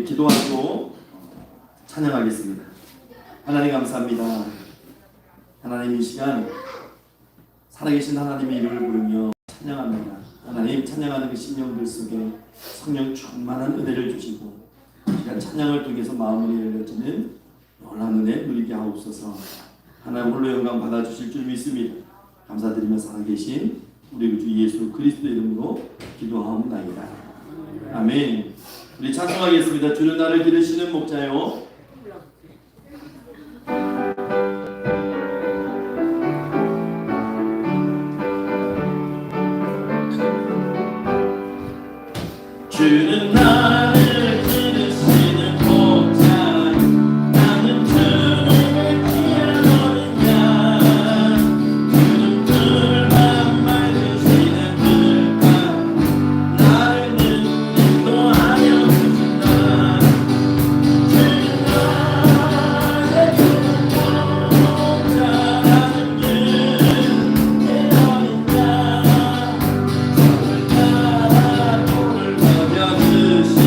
기도하고 찬양하겠습니다. 하나님 감사합니다. 하나님 이 시간 살아계신 하나님의 이름을 부르며 찬양합니다. 하나님 찬양하는 그 심령들 속에 성령 충만한 은혜를 주시고 시간 찬양을 통해서 마음이 열려지는 놀라운 은혜 누리게 하옵소서. 하나님 홀로 영광 받아주실 줄 믿습니다. 감사드리며 살아계신 우리 주 예수 그리스도 이름으로 기도하옵나이다. 아멘. 우리 찬송하겠습니다. 주는 나를 기르시는 목자요. 주는 나를 기르시는 목자, 나는 주님의 귀한 어린 양. 주는 풀만 맑으시는 들판, 나를 늘 인도하여 주신다. 주는 나를 기르는 목자, 나는 주님의 어린 양. 저를 따라 돌을 걷여주시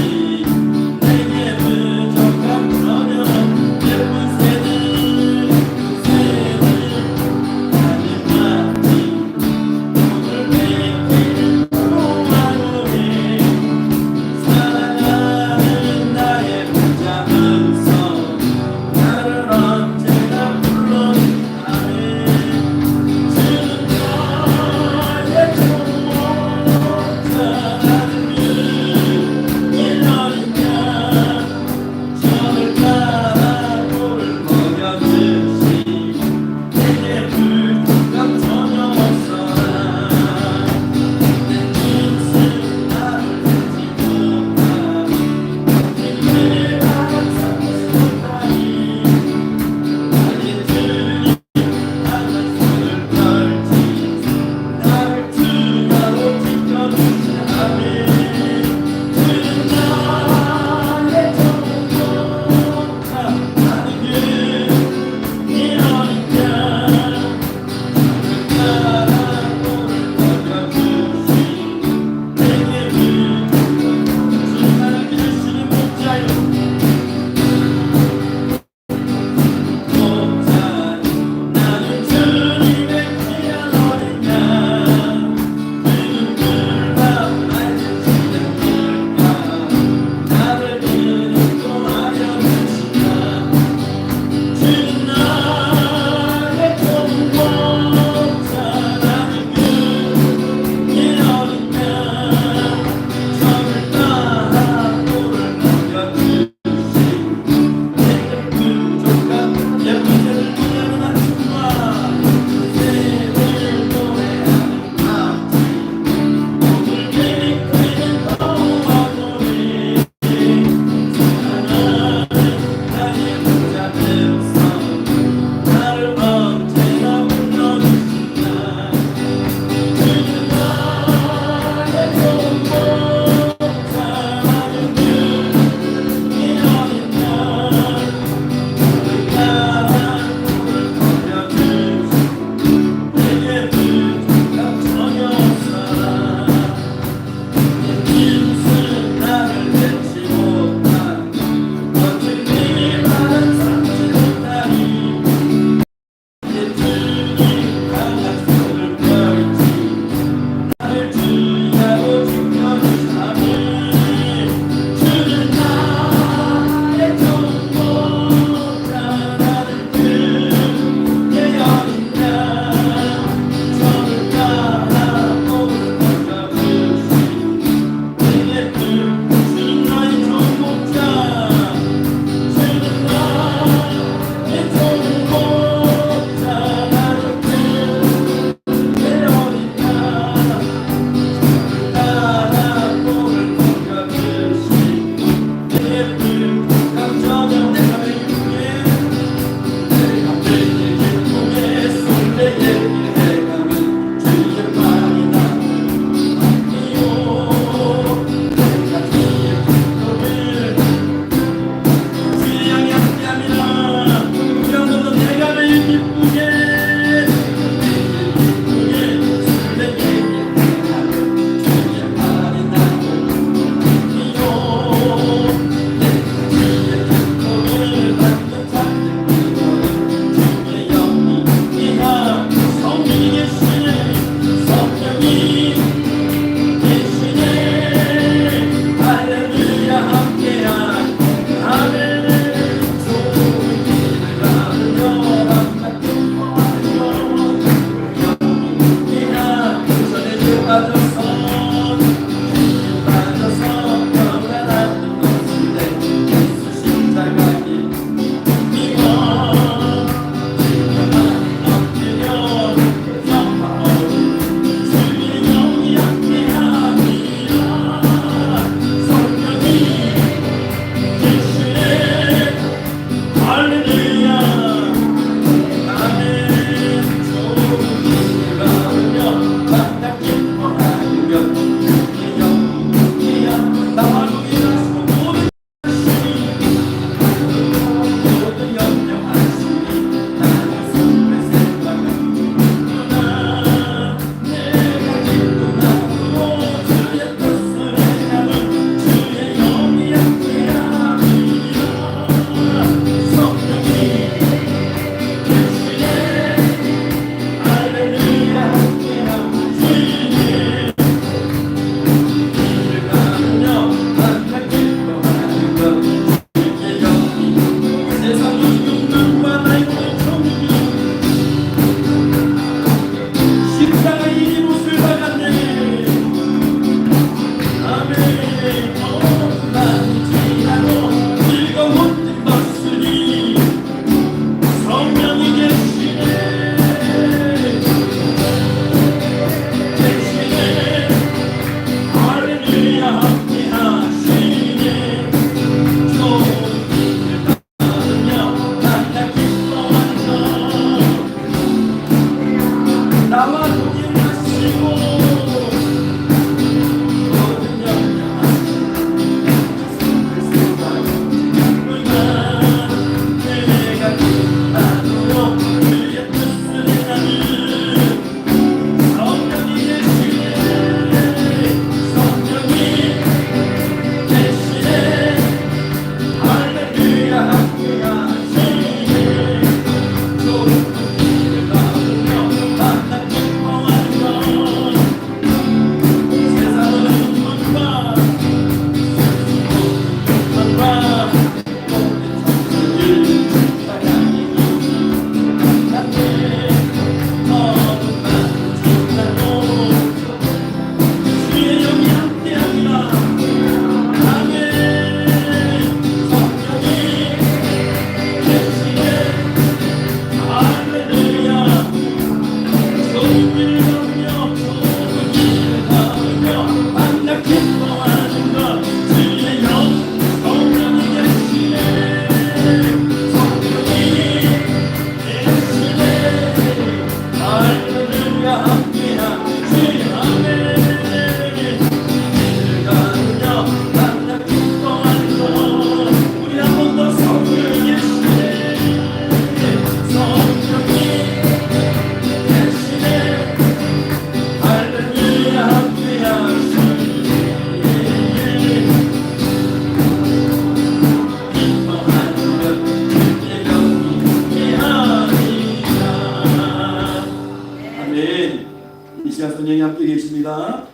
성령이 함께 계십니다.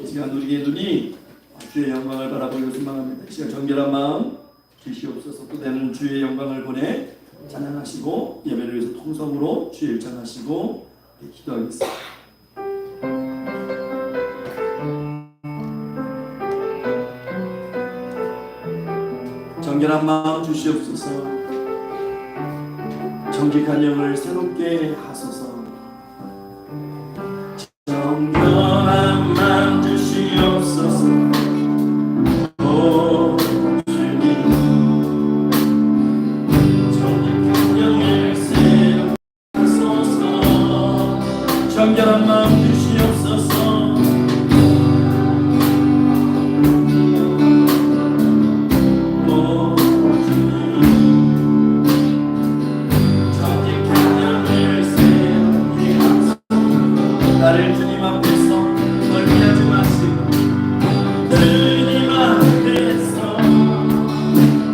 이 시간 우리의 눈이 주의 영광을 바라보고 소망합니다. 이 시간 정결한 마음 주시옵소서. 또 되는 주의 영광을 보내 찬양하시고 예배를 위해서 통성으로 주의 일찬하시고 기도하겠습니다. 정결한 마음 주시옵소서. 정직한 영을 새롭게 하소서. 정결한 마음 주시옵소서. 오 주님, 정직한 영을 새롭게 하소서. 정결한 마음 주시옵소서. 나를 주님 앞에서 멀리 하지 마시고 주님 앞에서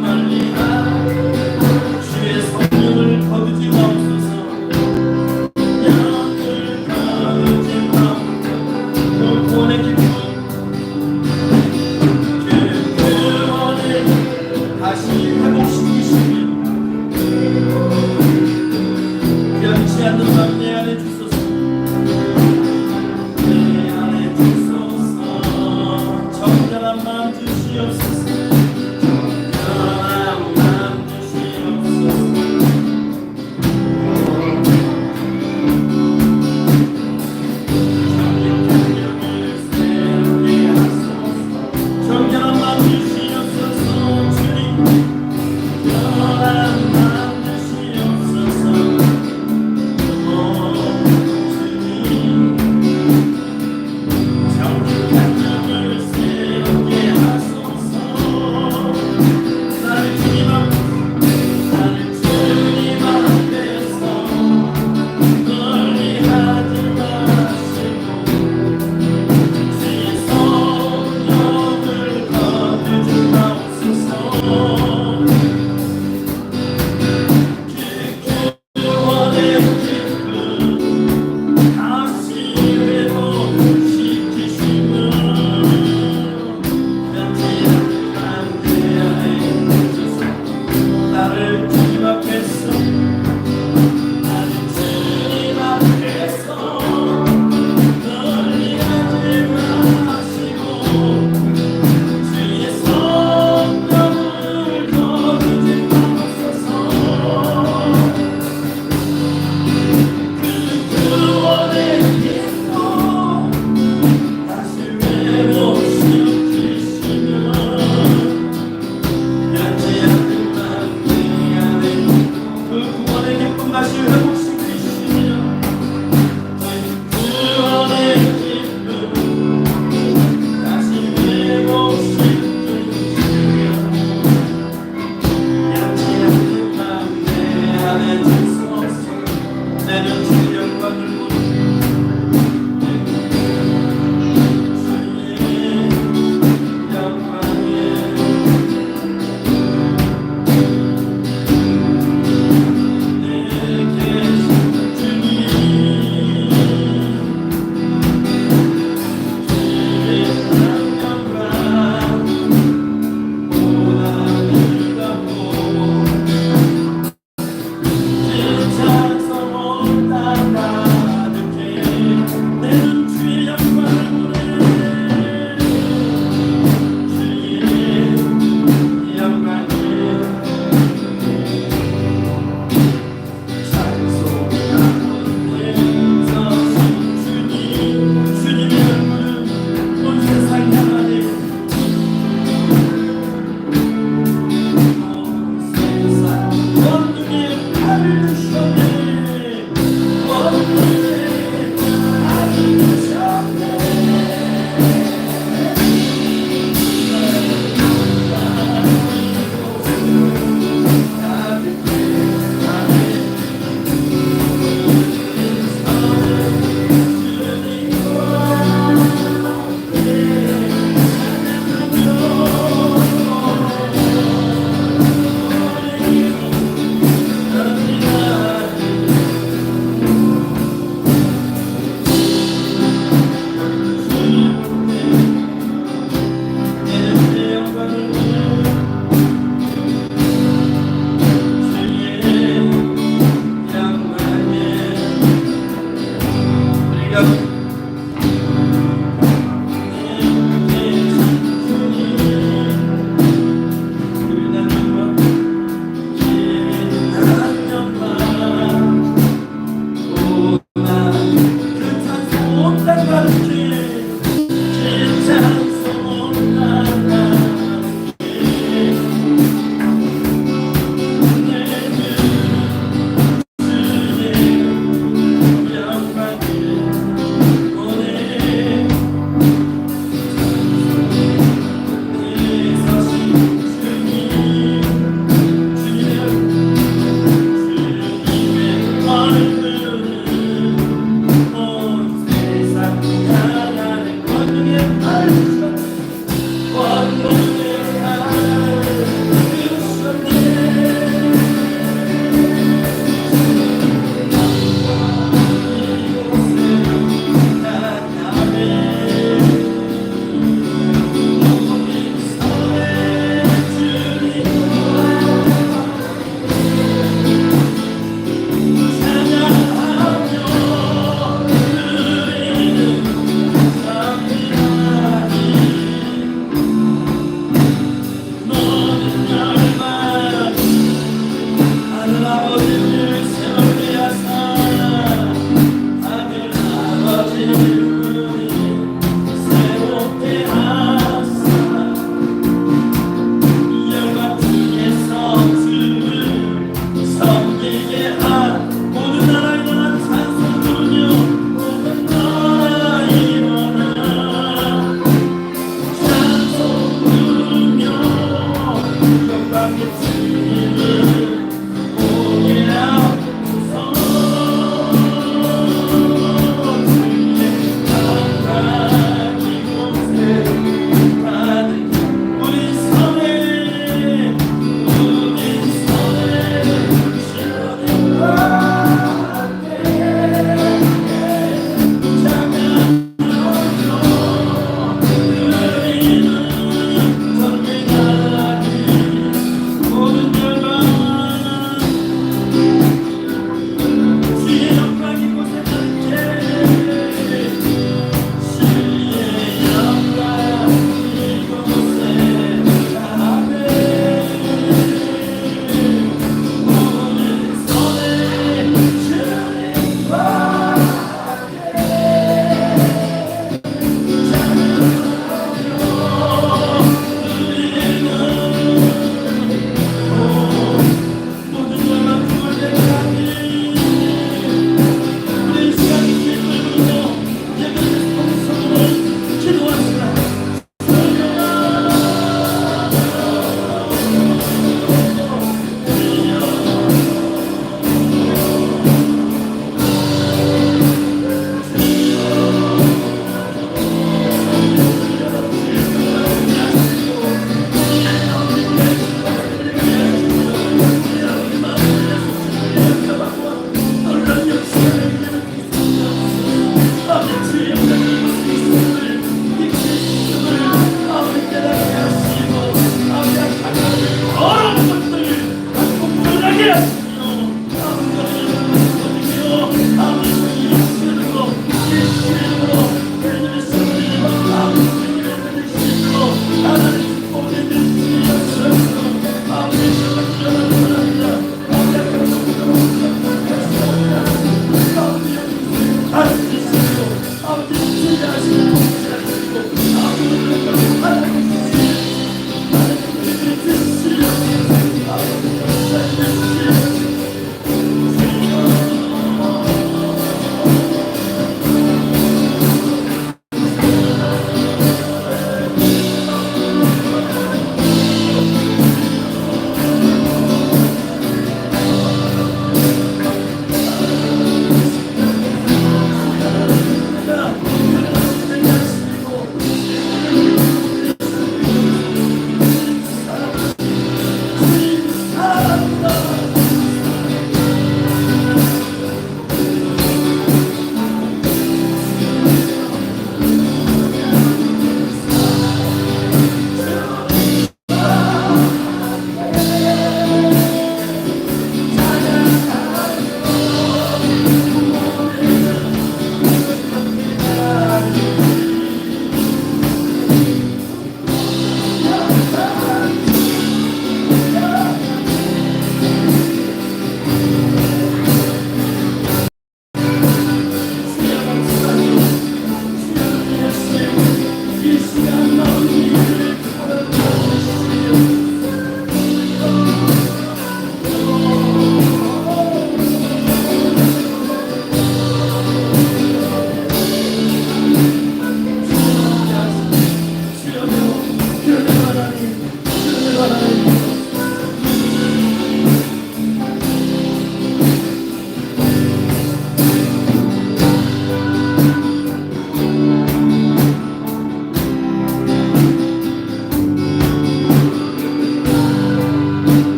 멀리 하고 주의 성령을 거두지 마옵소서. 영을 거두지 마옵소서. 그 구원의 기쁨 그 구원을 다시 회복시키시며 변치 않는 맘 내 안에 주소서. 내는 주의 영광을 보니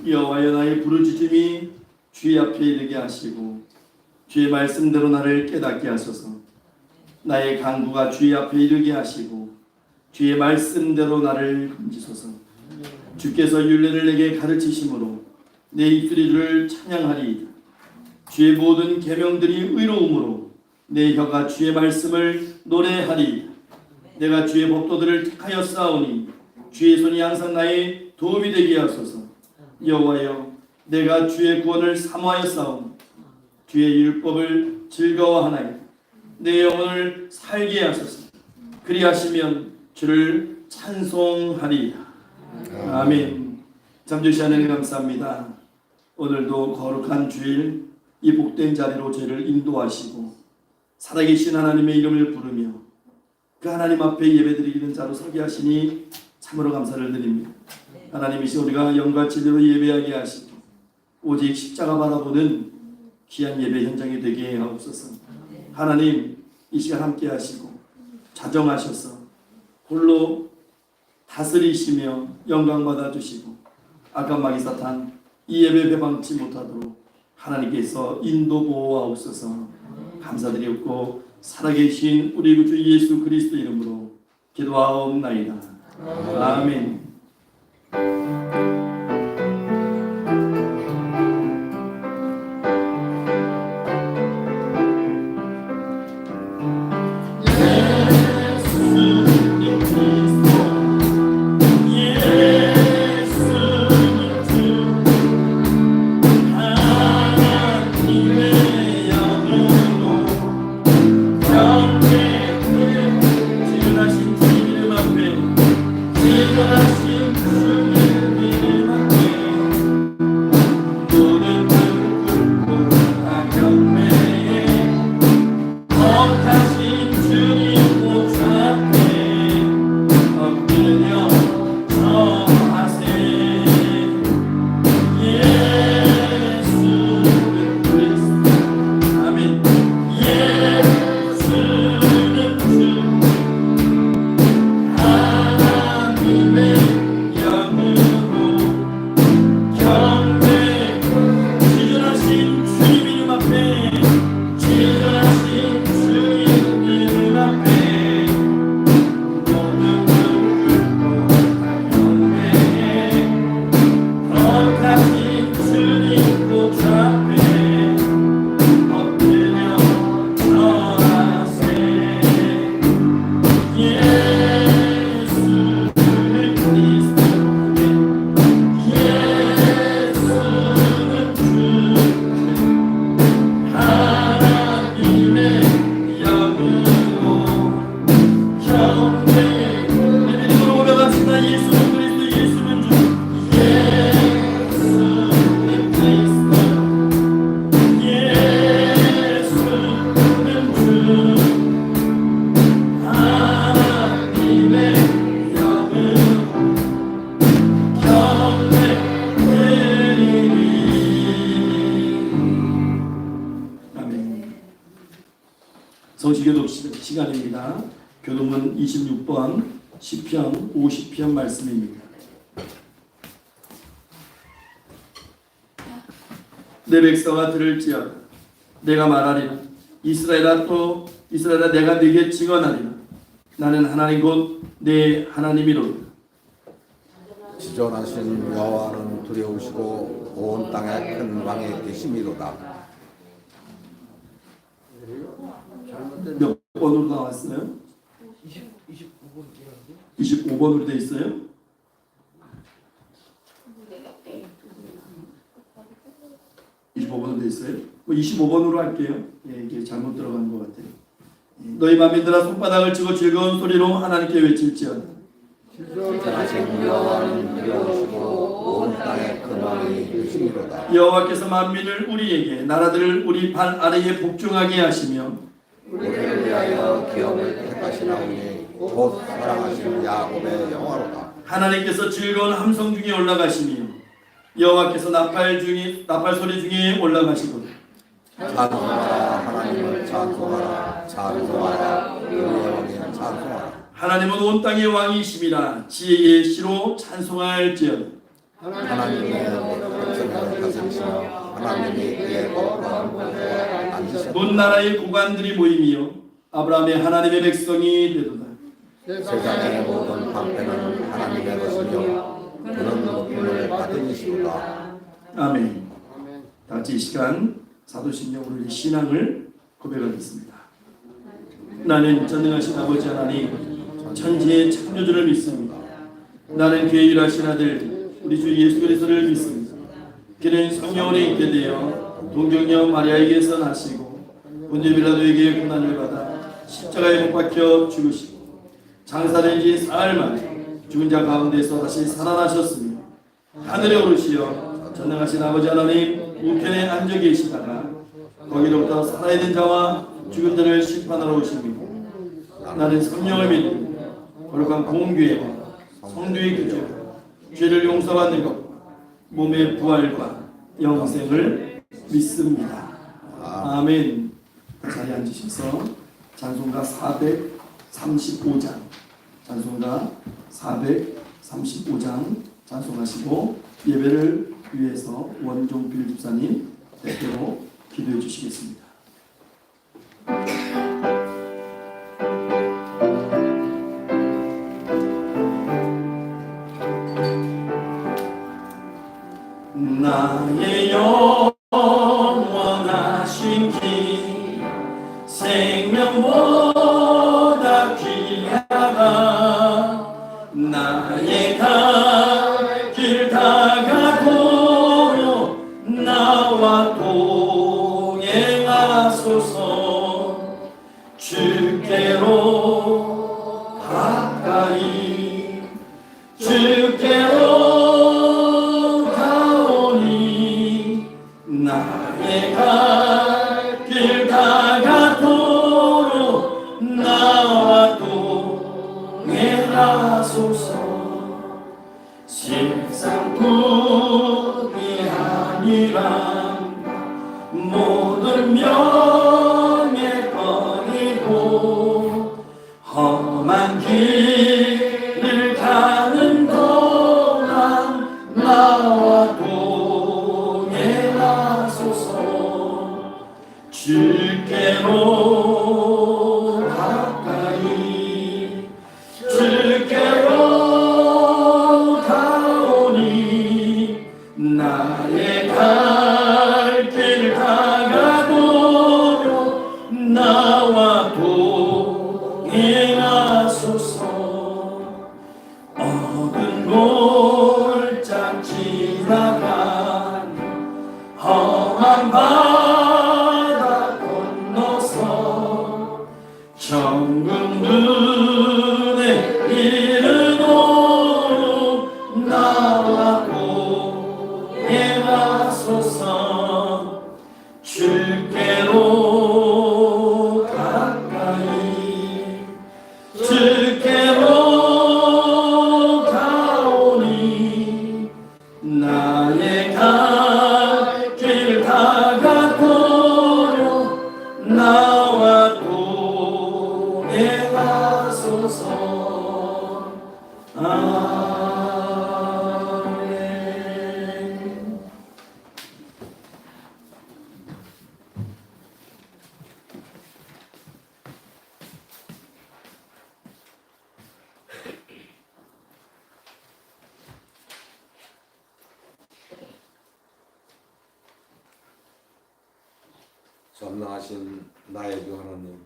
여호와여 나의 부르짖음이 주의 앞에 이르게 하시고 주의 말씀대로 나를 깨닫게 하소서. 나의 간구가 주의 앞에 이르게 하시고 주의 말씀대로 나를 건지소서. 주께서 율례를 내게 가르치심으로 내 입술이 주를 찬양하리이다. 주의 모든 계명들이 의로움으로 내 혀가 주의 말씀을 노래하리이다. 내가 주의 법도들을 택하여 싸우니 주의 손이 항상 나의 도움이 되게 하소서. 여호와여 내가 주의 구원을 사모하여 싸우니 주의 율법을 즐거워하나이다. 내 영혼을 살게 하소서. 그리하시면 주를 찬송하리이다. 아멘. 잠주시 하나님 감사합니다. 오늘도 거룩한 주일 이 복된 자리로 저희를 인도하시고 살아계신 하나님의 이름을 부르며 그 하나님 앞에 예배드리는 자로 서게 하시니 참으로 감사를 드립니다. 하나님이시 우리가 영과 진리로 예배하게 하시고 오직 십자가 바라보는 귀한 예배 현장이 되게 하옵소서. 하나님 이 시간 함께 하시고 자정하셔서 홀로 다스리시며 영광 받아주시고 악한 마귀 사탄 이 예배 배방치 못하도록 하나님께서 인도 보호하옵소서. 감사드리옵고 살아계신 우리 주 예수 그리스도 이름으로 기도하옵나이다. 아멘. 성시교독 시간입니다. 교독은 26번 시편 50편 말씀입니다. 내 백성아 들을지어다. 내가 말하리라. 이스라엘아 또 이스라엘아 내가 네게 증언하리라. 나는 하나님 곧 내 하나님이로다. 지존하신 여호와는 두려우시고 온 땅에 큰 왕에 계심이로다. 몇 번으로 나왔어요? 25번으로 돼 있어요? 돼 있어요? 25번으로 할게요. 예, 이게 잘못 들어간 것 같아요. 너희 맏민들아 손바닥을 치고 즐거운 소리로 하나님께 외칠지어다. 지존하신 여호와는 두려우시고 온 땅에 큰 왕이 계심이로다. 여호와께서 만민을 우리에게 나라들을 우리 발 아래에 복종하게 하시며 우리를 위하여 기업을 택하시나오니 곧 사랑하신 야곱의 영화로다. 하나님께서 즐거운 함성 중에 올라가시며 여호와께서 나팔 소리 중에 올라가시고 찬송하라 하나님을 찬송하라 찬송하라 우리의 왕이여 찬송하라. 하나님은 온 땅의 왕이심이라 지혜의 시로 찬송할지어다. 하나님의 백성을 다스리시며 하나님이 그의 거룩한 권세에 앉으셨다. 온 나라의 고관들이 모임이요 아브라함의 하나님의 백성이 되도다. 세상의 모든 방패는 하나님의 것이며 그는 높임을 받은 이시로다. 아멘. 다 같이 이 시간 사도신경으로 신앙을 고백하겠습니다. 나는 전능하신 아버지 하나님 천지의 창조주를 믿습니다. 나는 그의 일하신 아들 우리 주 예수 그리스도를 믿습니다. 그는 성령으로 있게 되어 동정녀 마리아에게서 나시고 본디오 빌라도에게 고난을 받아 십자가에 못 박혀 죽으시고 장사된 지 사흘 만에 죽은 자 가운데서 다시 살아나셨으며 하늘에 오르시어 전능하신 아버지 하나님 우편에 앉아 계시다가 거기로부터 살아있는 자와 죽은 자를 심판하러 오십니다. 나는 성령을 믿는 거룩한 공교회와 성도의 교제와 죄를 용서받는 것과 몸의 부활과 영생을 믿습니다. 아멘. 자리에 앉으셔서 찬송가 435장 찬송하시고 예배를 위해서 원종필 집사님 대표로 기도해 주시겠습니다. 나의 영원하신 길 생명보다 귀하다. 나의 갈 길 다가도록 나와 동행하소서. 주께로 가까이 주께로 가오니 나의 갈 길 다가도록 나와 동행하소서. 세상뿐이 아니라 모든 명예 버리고 험한 길을 가는 동안 나와 동행하소서. 주께로 가까이 주께로 가오니 나의 갈 길 다가도록 나와 동행하소서. 어두운 골짝 지나간 험한 바다 건너서 정금 눈에 이르도록 나와 동행하소서. 주께로 가까이 주께로 가오니 나의 갈 길 다가도록 나와 동행하소서. 아멘. 전능하신 나의 주 하나님,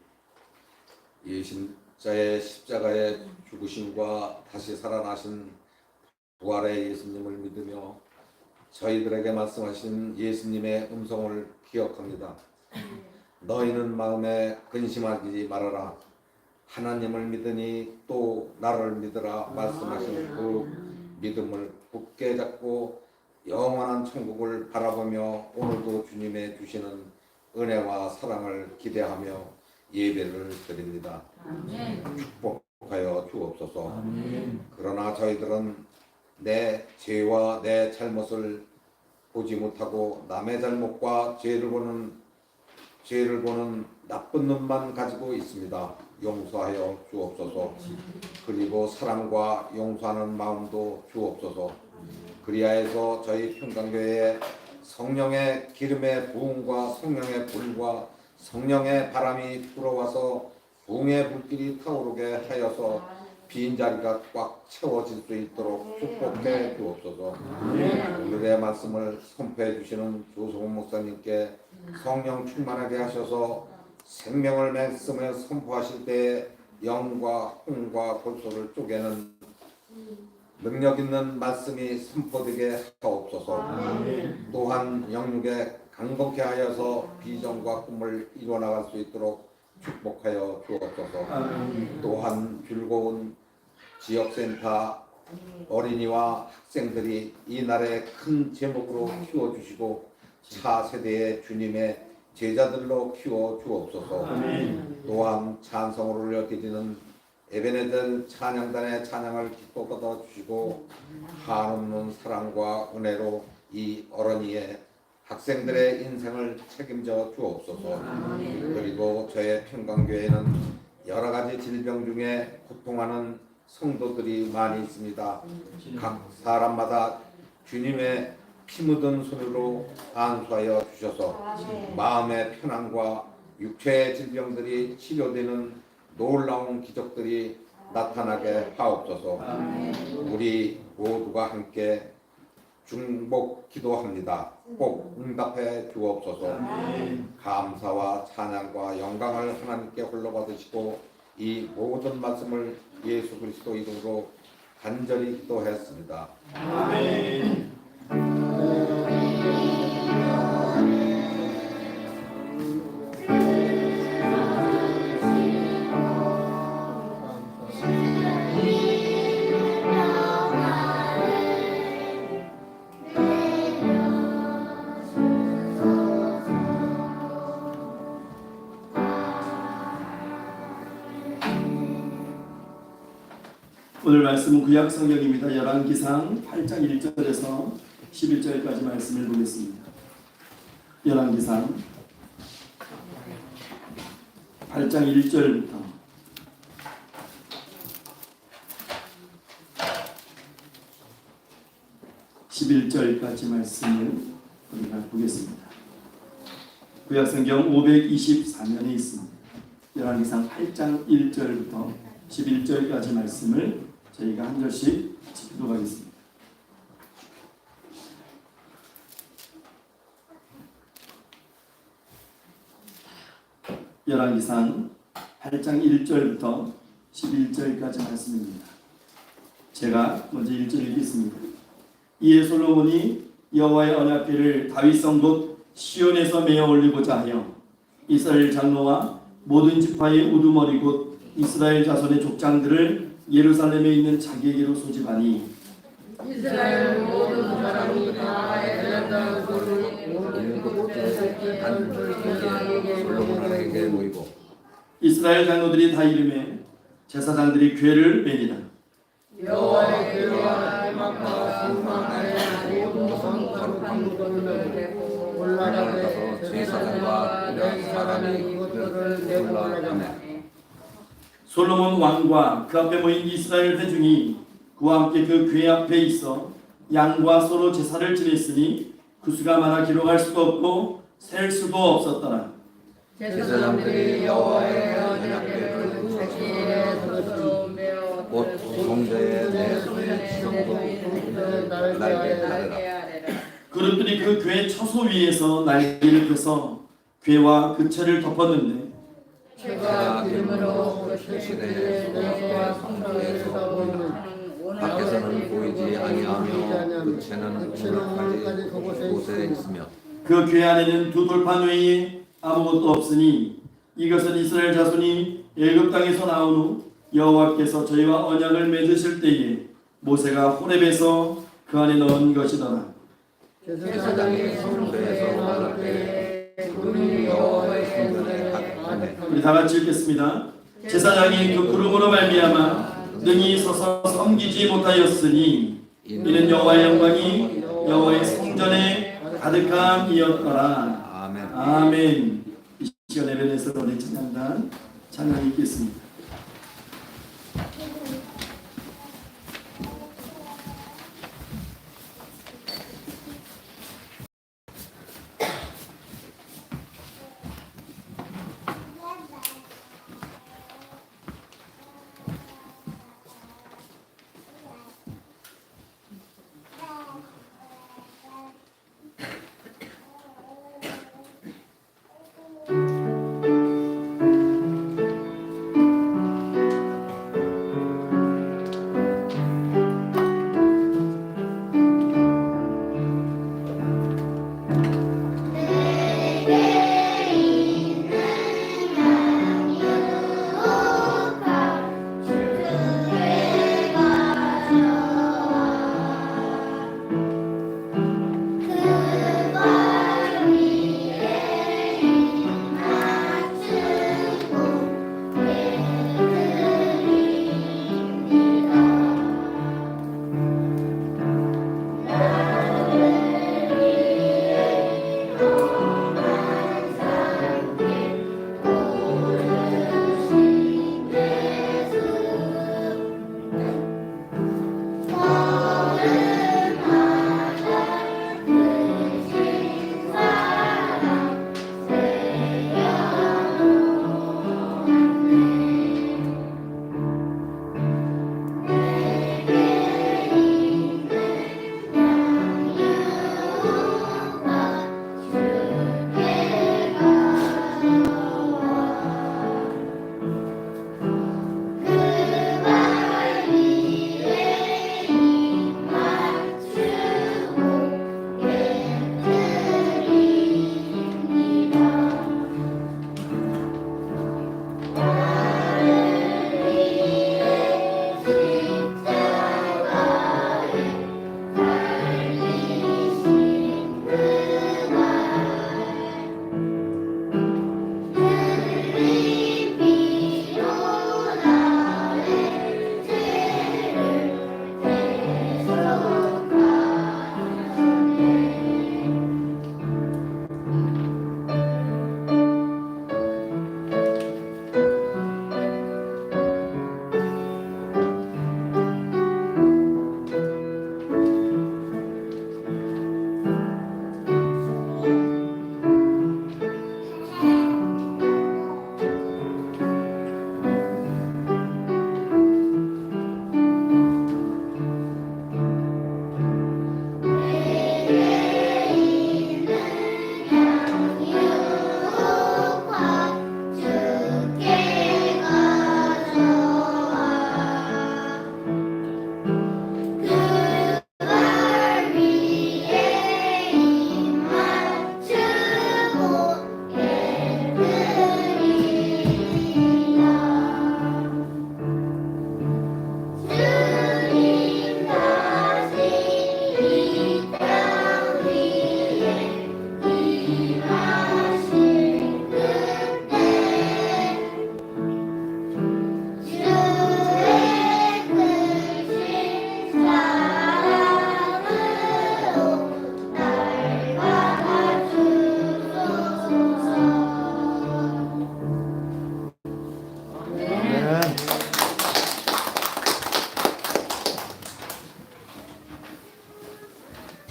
예신자의 십자가의 죽으심과 다시 살아나신 부활의 예수님을 믿으며 저희들에게 말씀하신 예수님의 음성을 기억합니다. 너희는 마음에 근심하지 말아라. 하나님을 믿으니 또 나를 믿으라 말씀하신 그 믿음을 굳게 잡고 영원한 천국을 바라보며 오늘도 주님의 주시는 은혜와 사랑을 기대하며 예배를 드립니다. 축복하여 주옵소서. 그러나 저희들은 내 죄와 내 잘못을 보지 못하고 남의 잘못과 죄를 보는 나쁜 눈만 가지고 있습니다. 용서하여 주옵소서. 그리고 사랑과 용서하는 마음도 주옵소서. 그리하여서 저희 평강교회에 성령의 기름의 부흥과 성령의 불과 성령의 바람이 불어와서 부흥의 불길이 타오르게 하여서 빈자리가 꽉 채워질 수 있도록 축복해 주옵소서. 오늘의 말씀을 선포해 주시는 조성훈 목사님께 성령 충만하게 하셔서 생명을 맺으며 선포하실 때에 영과 홍과 골소를 쪼개는 능력 있는 말씀이 선포되게 하옵소서. 또한 영육에 강건케 하여서 비전과 꿈을 이뤄나갈 수 있도록 축복하여 주옵소서. 또한 즐거운 지역센터 어린이와 학생들이 이 날에 큰 제목으로 키워주시고 차세대의 주님의 제자들로 키워 주옵소서. 또한 찬송을 올려드리는 에베네들 찬양단의 찬양을 기뻐 받아 주시고 한없는 사랑과 은혜로 이 어린이의 학생들의 인생을 책임져 주옵소서. 그리고 저의 평강교회는 여러 가지 질병 중에 고통하는 성도들이 많이 있습니다. 각 사람마다 주님의 피 묻은 손으로 안수하여 주셔서 마음의 편안과 육체의 질병들이 치료되는 놀라운 기적들이 나타나게 하옵소서. 우리 모두가 함께 중복 기도합니다. 꼭 응답해 주옵소서. 감사와 찬양과 영광을 하나님께 홀로 받으시고 이 모든 말씀을 예수 그리스도 이름으로 간절히 기도했습니다. 아멘. 오늘 말씀은 구약 성경입니다. 열왕기상 8장 1절에서 11절까지 말씀을 보겠습니다. 열왕기상 8장 1절부터 11절까지 말씀을 우리가 보겠습니다. 구약 성경 524면에 있습니다. 열왕기상 8장 1절부터 11절까지 말씀을 저희가 한 절씩 짚도록 하겠습니다. 열왕기상 8장 1절부터 11절까지 말씀입니다. 제가 먼저 1절 읽겠습니다. 이에 솔로몬이 여호와의 언약궤를 다윗성 곧 시온에서 메어 올리고자 하여 이스라엘 장로와 모든 지파의 우두머리 곧 이스라엘 자손의 족장들을 예루살렘에 있는 자기에게로 소집하니 이스라엘 모든 사람이 다 엘레다 솔로몬에게 모이고 이스라엘 장로들이 다 이름에 제사장들이 궤를 매니라. 여호와의 궤와 할막과 승망하여 모든 성거룩한 물건을 내고 올라가서 제사장과 몇 사람이 이것들을 내고 올라가매 솔로몬 왕과 그 앞에 모인 이스라엘 회중이 그와 함께 그 궤 앞에 있어 양과 소로 제사를 지냈으니 그 수가 많아 기록할 수도 없고 셀 수도 없었더라. 제사장들이 여호와의 언약궤를 자기의 손으로 메어 곧 성전의 내 손에 지성도 날개 아래라. 그릇들이 그 궤 처소 위에서 날개를 펴서 궤와 그 채를 덮었는데 제가 기름으로 그시대에 여호와 성전에서 보이는 밖에서는 보이지 아니하며 그 채는 오늘까지 그곳에 있으며 그 궤 안에는 두 돌판 외에 아무것도 없으니 이것은 이스라엘 자손이 애굽 땅에서 나온 후 여호와께서 저희와 언약을 맺으실 때에 모세가 호렙에서 그 안에 넣은 것이더라. 제사장이 성소에서 나올 때 그분이 여호와의 손에 우리 다 같이 읽겠습니다. 제사장이 그 구름으로 말미암아 능히 서서 섬기지 못하였으니 이는 여호와의 영광이 여호와의 성전에 가득함이었더라. 아멘. 아멘. 이 시간 예배에서 우리 찬양단 찬양 읽겠습니다.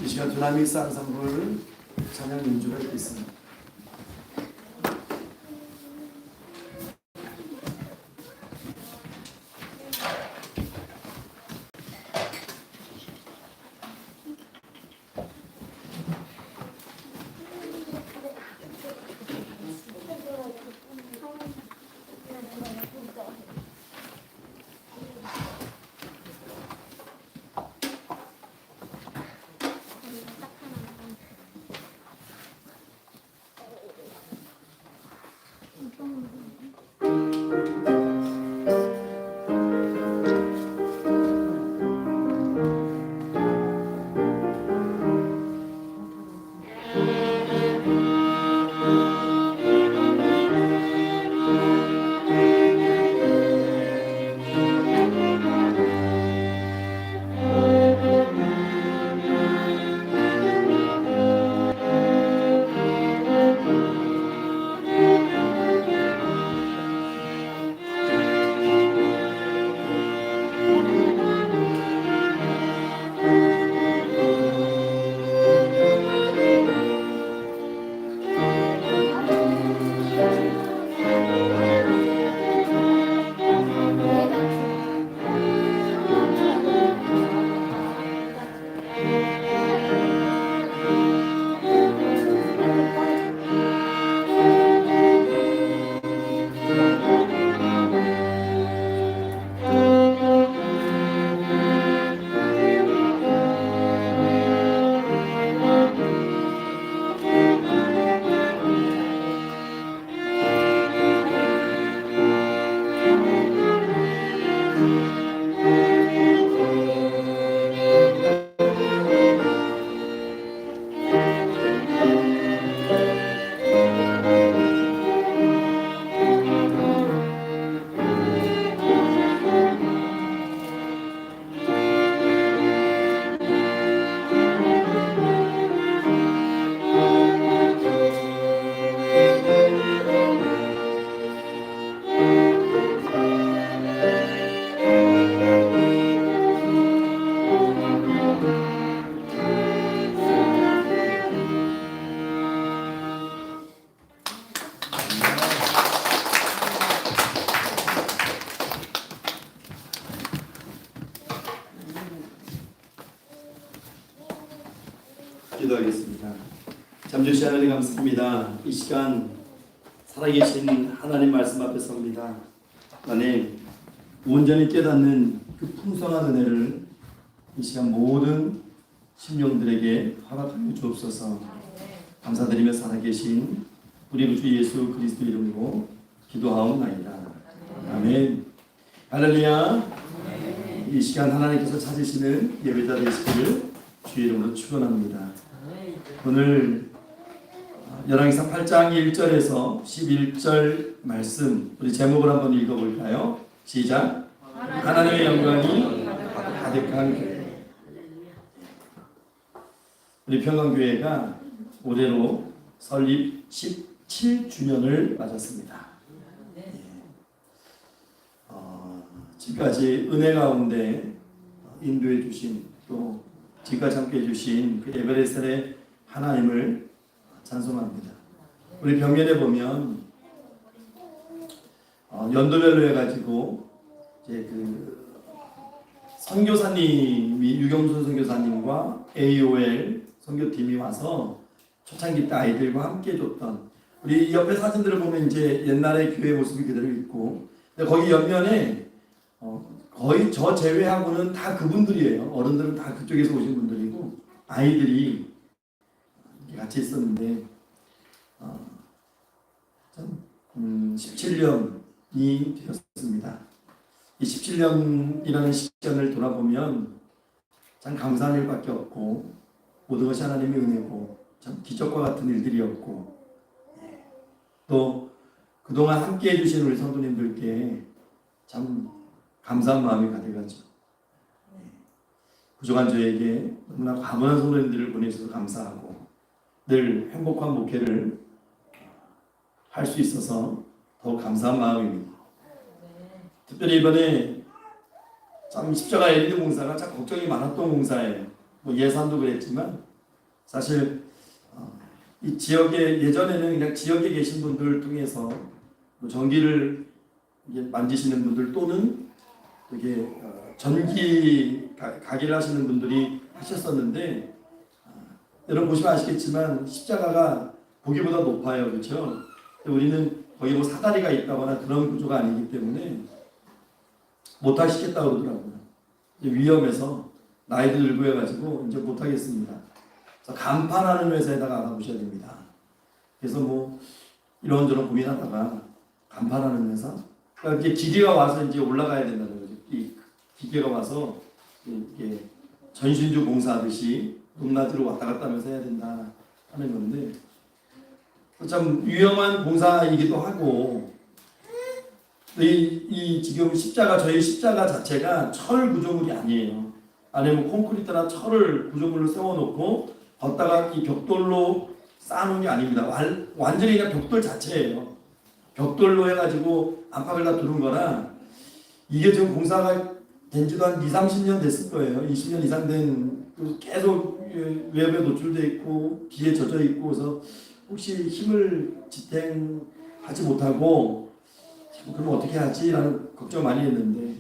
이 시간 두나믹스 앙상블 찬양 연주가 있겠습니다. 기도하겠습니다. 잠주시 하나님 감사합니다. 이 시간 살아계신 하나님 말씀 앞에 섭니다. 하나님 온전히 깨닫는 그 풍성한 은혜를 이 시간 모든 심령들에게 허락하여 주옵소서. 감사드리며 살아계신 우리 주 예수 그리스도 이름으로 기도하옵나이다. 아멘. 할렐루야. 이 시간 하나님께서 찾으시는 예배자 되시기를 주 이름으로 축원합니다. 오늘 열왕기상 8장 1절에서 11절 말씀 우리 제목을 한번 읽어볼까요? 시작. 하나님의 영광이 가득한 교회. 우리 평강교회가 올해로 설립 17주년을 맞았습니다. 지금까지 은혜 가운데 인도해 주신 또 지금까지 함께 해주신 그 에베레스트의 하나님을 찬송합니다. 우리 벽면에 보면 연도별로 해가지고 이제 그 선교사님이 유경순 선교사님과 AOL 선교팀이 와서 초창기 때 아이들과 함께 해줬던 우리 옆에 사진들을 보면 이제 옛날의 교회 모습이 그대로 있고 근데 거기 옆면에 거의 저 제외하고는 다 그분들이에요. 어른들은 다 그쪽에서 오신 분들이고 아이들이 같이 있었는데 17년이 되었습니다. 이 17년이라는 시간을 돌아보면 참 감사할 일밖에 없고 모든 것이 하나님의 은혜고 참 기적과 같은 일들이었고 또 그동안 함께 해주신 우리 성도님들께 참 감사한 마음이 가득하죠. 부족한 저에게 너무나 과분한 성도님들을 보내주셔서 감사하고 늘 행복한 목회를 할 수 있어서 더욱 감사한 마음입니다. 특별히 이번에 참 십자가 LED 공사가 참 걱정이 많았던 공사예요. 뭐 예산도 그랬지만 사실 이 지역에 예전에는 그냥 지역에 계신 분들 통해서 전기를 이게 만지시는 분들 또는 이게 전기 가게를 하시는 분들이 하셨었는데 여러분 보시면 아시겠지만 십자가가 보기보다 높아요, 그렇죠? 우리는 거기 뭐 사다리가 있다거나 그런 구조가 아니기 때문에 못 하시겠다고 그러더라고요. 위험해서 나이도 들고 해가지고 이제 못 하겠습니다. 그래서 간판하는 회사에다가 알아보셔야 됩니다. 그래서 뭐 이런저런 고민하다가 간판하는 회사, 그러니까 이제 기계가 와서 이제 올라가야 된다는 거죠. 이 기계가 와서 이게 전신주 공사하듯이 높낮이로 왔다 갔다 하면서 해야 된다 하는 건데 참 위험한 공사이기도 하고 이 지금 십자가 저희 십자가 자체가 철 구조물이 아니에요. 안에 뭐 콘크리트나 철을 구조물로 세워놓고 걷다가 이 벽돌로 쌓아놓은 게 아닙니다. 완전히 그냥 벽돌 자체예요. 벽돌로 해가지고 안팎을 다 두른 거라 이게 지금 공사가 된 지도 한 20-30년 됐을 거예요. 20년 이상 된 계속 외부에 노출돼 있고 비에 젖어 있고 그래서 혹시 힘을 지탱하지 못하고 그럼 어떻게 하지? 라는 걱정 많이 했는데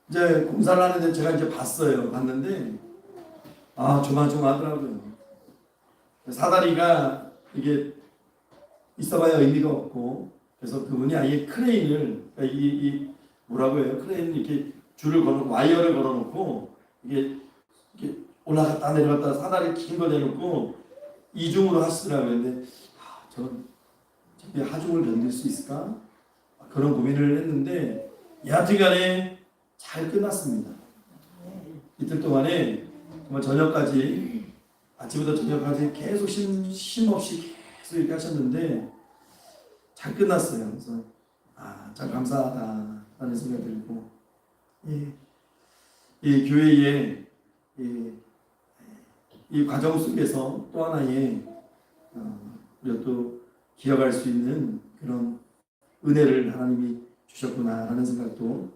이제 공사를 하는데 제가 이제 봤는데 조마조마하더라고요. 사다리가 이게 있어봐야 의미가 없고 그래서 그분이 아예 크레인을 이 뭐라고 해요? 크레인 이렇게 줄을 걸어놓고 와이어를 걸어놓고 이게 올라갔다 내려갔다 사다리 긴 거 내놓고 이중으로 하시더라고요. 근데 저는 하중을 견딜 수 있을까? 그런 고민을 했는데 여하튼간에 잘 끝났습니다. 이틀 동안에 정말 저녁까지 아침부터 저녁까지 계속 쉼 없이 계속 이렇게 하셨는데 잘 끝났어요. 그래서 참 감사하다라는 생각이 들고 이 교회의 이 과정 속에서 또 하나의 우리가 또 기억할 수 있는 그런 은혜를 하나님이 주셨구나라는 생각도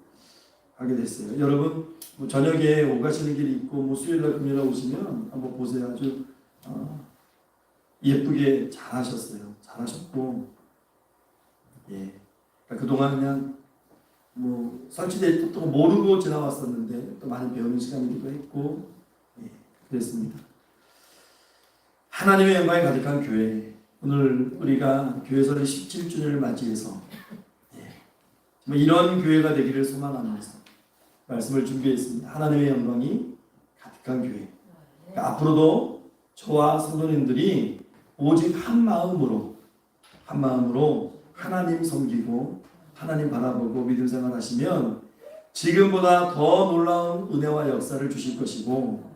하게 됐어요. 여러분 뭐 저녁에 오가시는 길이 있고 뭐 수요일날 금요일날 오시면 한번 보세요. 아주 예쁘게 잘하셨어요. 잘하셨고 그러니까 그동안 그냥 뭐 설치되어 있던 모르고 지나왔었는데 또 많이 배우는 시간이기도 했고 그랬습니다. 하나님의 영광이 가득한 교회, 오늘 우리가 교회설의 17주년을 맞이해서 정말 이런 교회가 되기를 소망하면서 말씀을 준비했습니다. 하나님의 영광이 가득한 교회. 그러니까 앞으로도 저와 성도님들이 오직 한 마음으로 하나님 섬기고 하나님 바라보고 믿음 생활하시면 지금보다 더 놀라운 은혜와 역사를 주실 것이고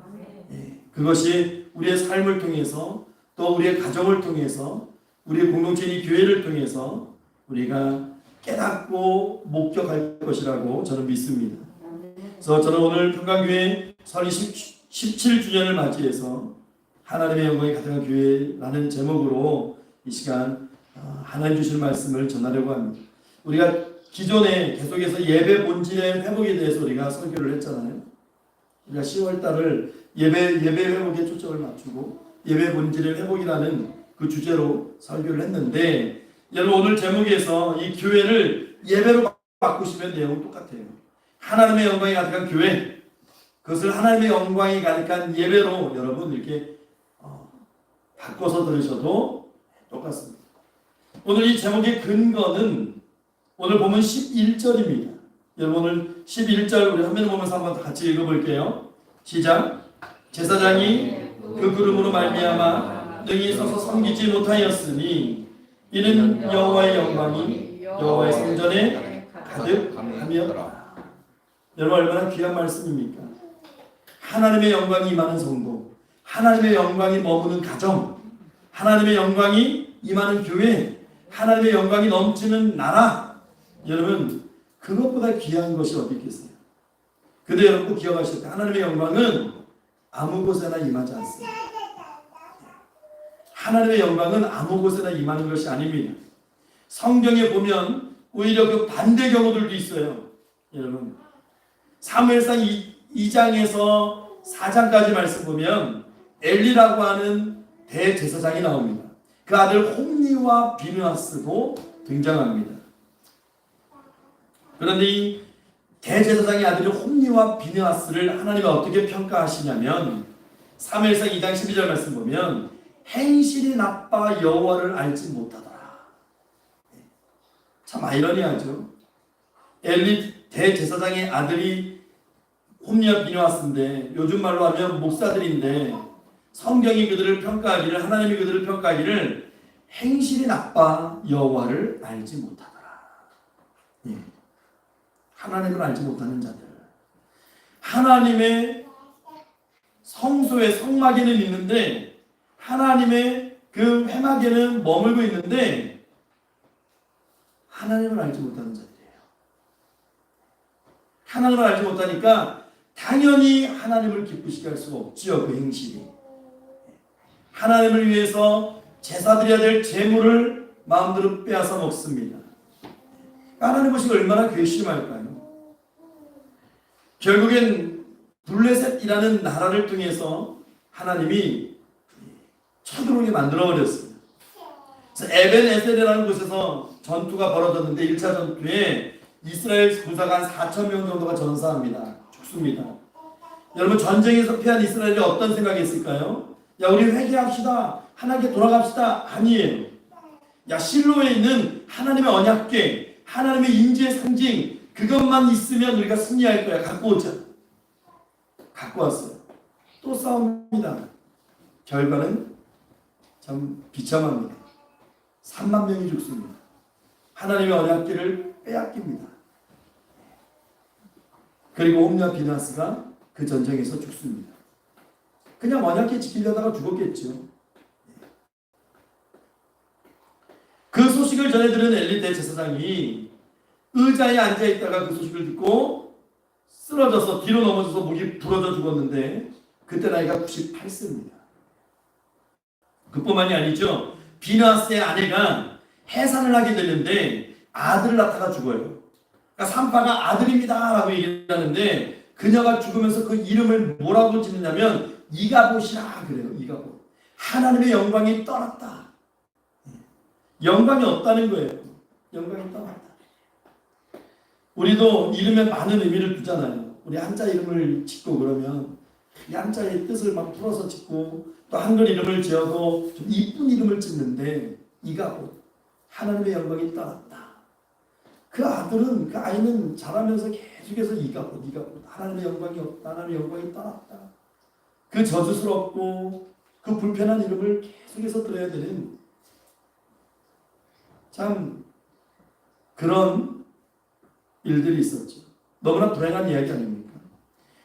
그것이 우리의 삶을 통해서 또 우리의 가정을 통해서 우리의 공동체인 교회를 통해서 우리가 깨닫고 목격할 것이라고 저는 믿습니다. 그래서 저는 오늘 평강교회 설립 17주년을 맞이해서 하나님의 영광이 가득한 교회라는 제목으로 이 시간 하나님 주실 말씀을 전하려고 합니다. 우리가 기존에 계속해서 예배 본질의 회복에 대해서 우리가 설교를 했잖아요. 우리가 10월달을 예배 회복에 초점을 맞추고 예배 본질의 회복이라는 그 주제로 설교를 했는데 여러분 오늘 제목에서 이 교회를 예배로 바꾸시면 내용은 똑같아요. 하나님의 영광이 가득한 교회, 그것을 하나님의 영광이 가득한 예배로 여러분 이렇게 바꿔서 들으셔도 똑같습니다. 오늘 이 제목의 근거는 오늘 보면 11절입니다. 여러분 오늘 11절 우리 화면을 보면서 한번 같이 읽어볼게요. 시작. 제사장이 그 구름으로 말미암아 능히 서서 섬기지 못하였으니 이는 여호와의 영광이 여호와의 성전에 가득하며. 여러분 얼마나 귀한 말씀입니까? 하나님의 영광이 임하는 성도, 하나님의 영광이 머무는 가정, 하나님의 영광이 임하는 교회, 하나님의 영광이 넘치는 나라. 여러분 그것보다 귀한 것이 어디 있겠어요? 근데 여러분 꼭 기억하실 때 하나님의 영광은 아무 곳에나 임하지 않습니다. 하나님의 영광은 아무 곳에나 임하는 것이 아닙니다. 성경에 보면 오히려 그 반대 경우들도 있어요. 여러분 사무엘상 2장에서 4장까지 말씀 보면 엘리라고 하는 대제사장이 나옵니다. 그 아들 홈니와 비느하스도 등장합니다. 그런데 이 대제사장의 아들인 홈니와 비느하스를 하나님이 어떻게 평가하시냐면 사무엘상 2장 12절 말씀 보면 행실이 나빠 여호와를 알지 못하더라. 참 아이러니하죠. 엘리 대제사장의 아들이 홈니와 비느하스인데 요즘 말로 하면 목사들인데 성경이 그들을 평가하기를 하나님이 그들을 평가하기를 행실이 나빠 여호와를 알지 못하더라. 예. 하나님을 알지 못하는 자들. 하나님의 성소의 성막에는 있는데 하나님의 그 회막에는 머물고 있는데 하나님을 알지 못하는 자들이에요. 하나님을 알지 못하니까 당연히 하나님을 기쁘시게 할 수가 없지요. 그 행실이. 하나님을 위해서 제사 드려야 될 제물을 마음대로 빼앗아 먹습니다. 하나님 보시고 얼마나 괘씸할까요? 결국엔 블레셋이라는 나라를 통해서 하나님이 쳐들어오게 만들어버렸습니다. 그래서 에벤에셀이라는 곳에서 전투가 벌어졌는데 1차 전투에 이스라엘 군사가 한 4,000명 정도가 전사합니다. 죽습니다. 여러분 전쟁에서 패한 이스라엘이 어떤 생각이 있을까요? 야 우리 회개합시다. 하나님께 돌아갑시다. 아니에요. 야 실로에 있는 하나님의 언약궤, 하나님의 인지의 상징 그것만 있으면 우리가 승리할 거야. 갖고 오자. 갖고 왔어요. 또 싸웁니다. 결과는 참 비참합니다. 3만 명이 죽습니다. 하나님의 언약궤를 빼앗깁니다. 그리고 홈니와 비느하스가 그 전쟁에서 죽습니다. 그냥 언약궤 지키려다가 죽었겠죠. 그 소식을 전해들은 엘리 대제사장이 의자에 앉아있다가 그 소식을 듣고 쓰러져서 뒤로 넘어져서 목이 부러져 죽었는데 그때 나이가 98세입니다. 그뿐만이 아니죠. 비느하스의 아내가 해산을 하게 되는데 아들을 낳다가 죽어요. 그러니까 산파가 아들입니다 라고 얘기를 하는데 그녀가 죽으면서 그 이름을 뭐라고 짓느냐면 이가봇이라 그래요. 이가봇. 하나님의 영광이 떠났다. 영광이 없다는 거예요. 영광이 떠났다. 우리도 이름에 많은 의미를 두잖아요. 우리 한자 이름을 짓고 그러면 이 한자의 뜻을 막 풀어서 짓고 또 한글 이름을 지어도 좀 이쁜 이름을 짓는데 이가봇. 하나님의 영광이 떠났다. 그 아들은 그 아이는 자라면서 계속해서 이가봇 하나님의 영광이 없다. 하나님의 영광이 떠났다. 그 저주스럽고 그 불편한 이름을 계속해서 들어야 되는 참 그런 일들이 있었죠. 너무나 불행한 이야기 아닙니까?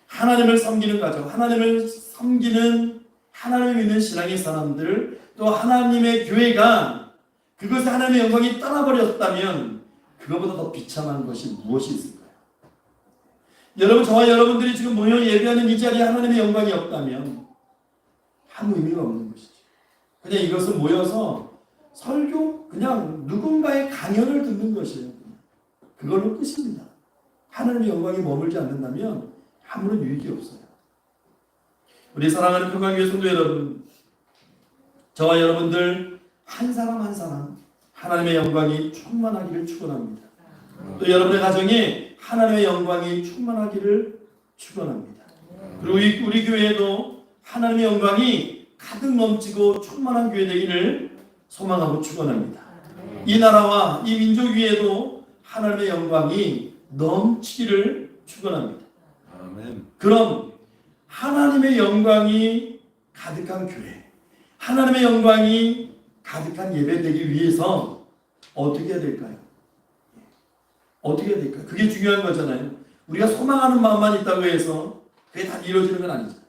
하나님을 섬기는 가정, 하나님을 섬기는 하나님을 믿는 신앙의 사람들 또 하나님의 교회가 그것에 하나님의 영광이 떠나버렸다면 그것보다 더 비참한 것이 무엇이 있을까요? 여러분 저와 여러분들이 지금 모여 예배하는 이 자리에 하나님의 영광이 없다면 아무 의미가 없는 것이죠. 그냥 이것은 모여서 설교 그냥 누군가의 강연을 듣는 것이에요. 그걸로 끝입니다. 하나님의 영광이 머물지 않는다면 아무런 유익이 없어요. 우리 사랑하는 평강교회 성도 여러분, 저와 여러분들 한 사람 한 사람 하나님의 영광이 충만하기를 축원합니다. 또 여러분의 가정에 하나님의 영광이 충만하기를 축원합니다. 그리고 우리 교회에도 하나님의 영광이 가득 넘치고 충만한 교회 되기를 소망하고 축원합니다. 이 나라와 이 민족 위에도 하나님의 영광이 넘치기를 축원합니다. 아멘. 그럼 하나님의 영광이 가득한 교회, 하나님의 영광이 가득한 예배되기 위해서 어떻게 해야 될까요? 어떻게 해야 될까요? 그게 중요한 거잖아요. 우리가 소망하는 마음만 있다고 해서 그게 다 이루어지는 건 아니잖아요.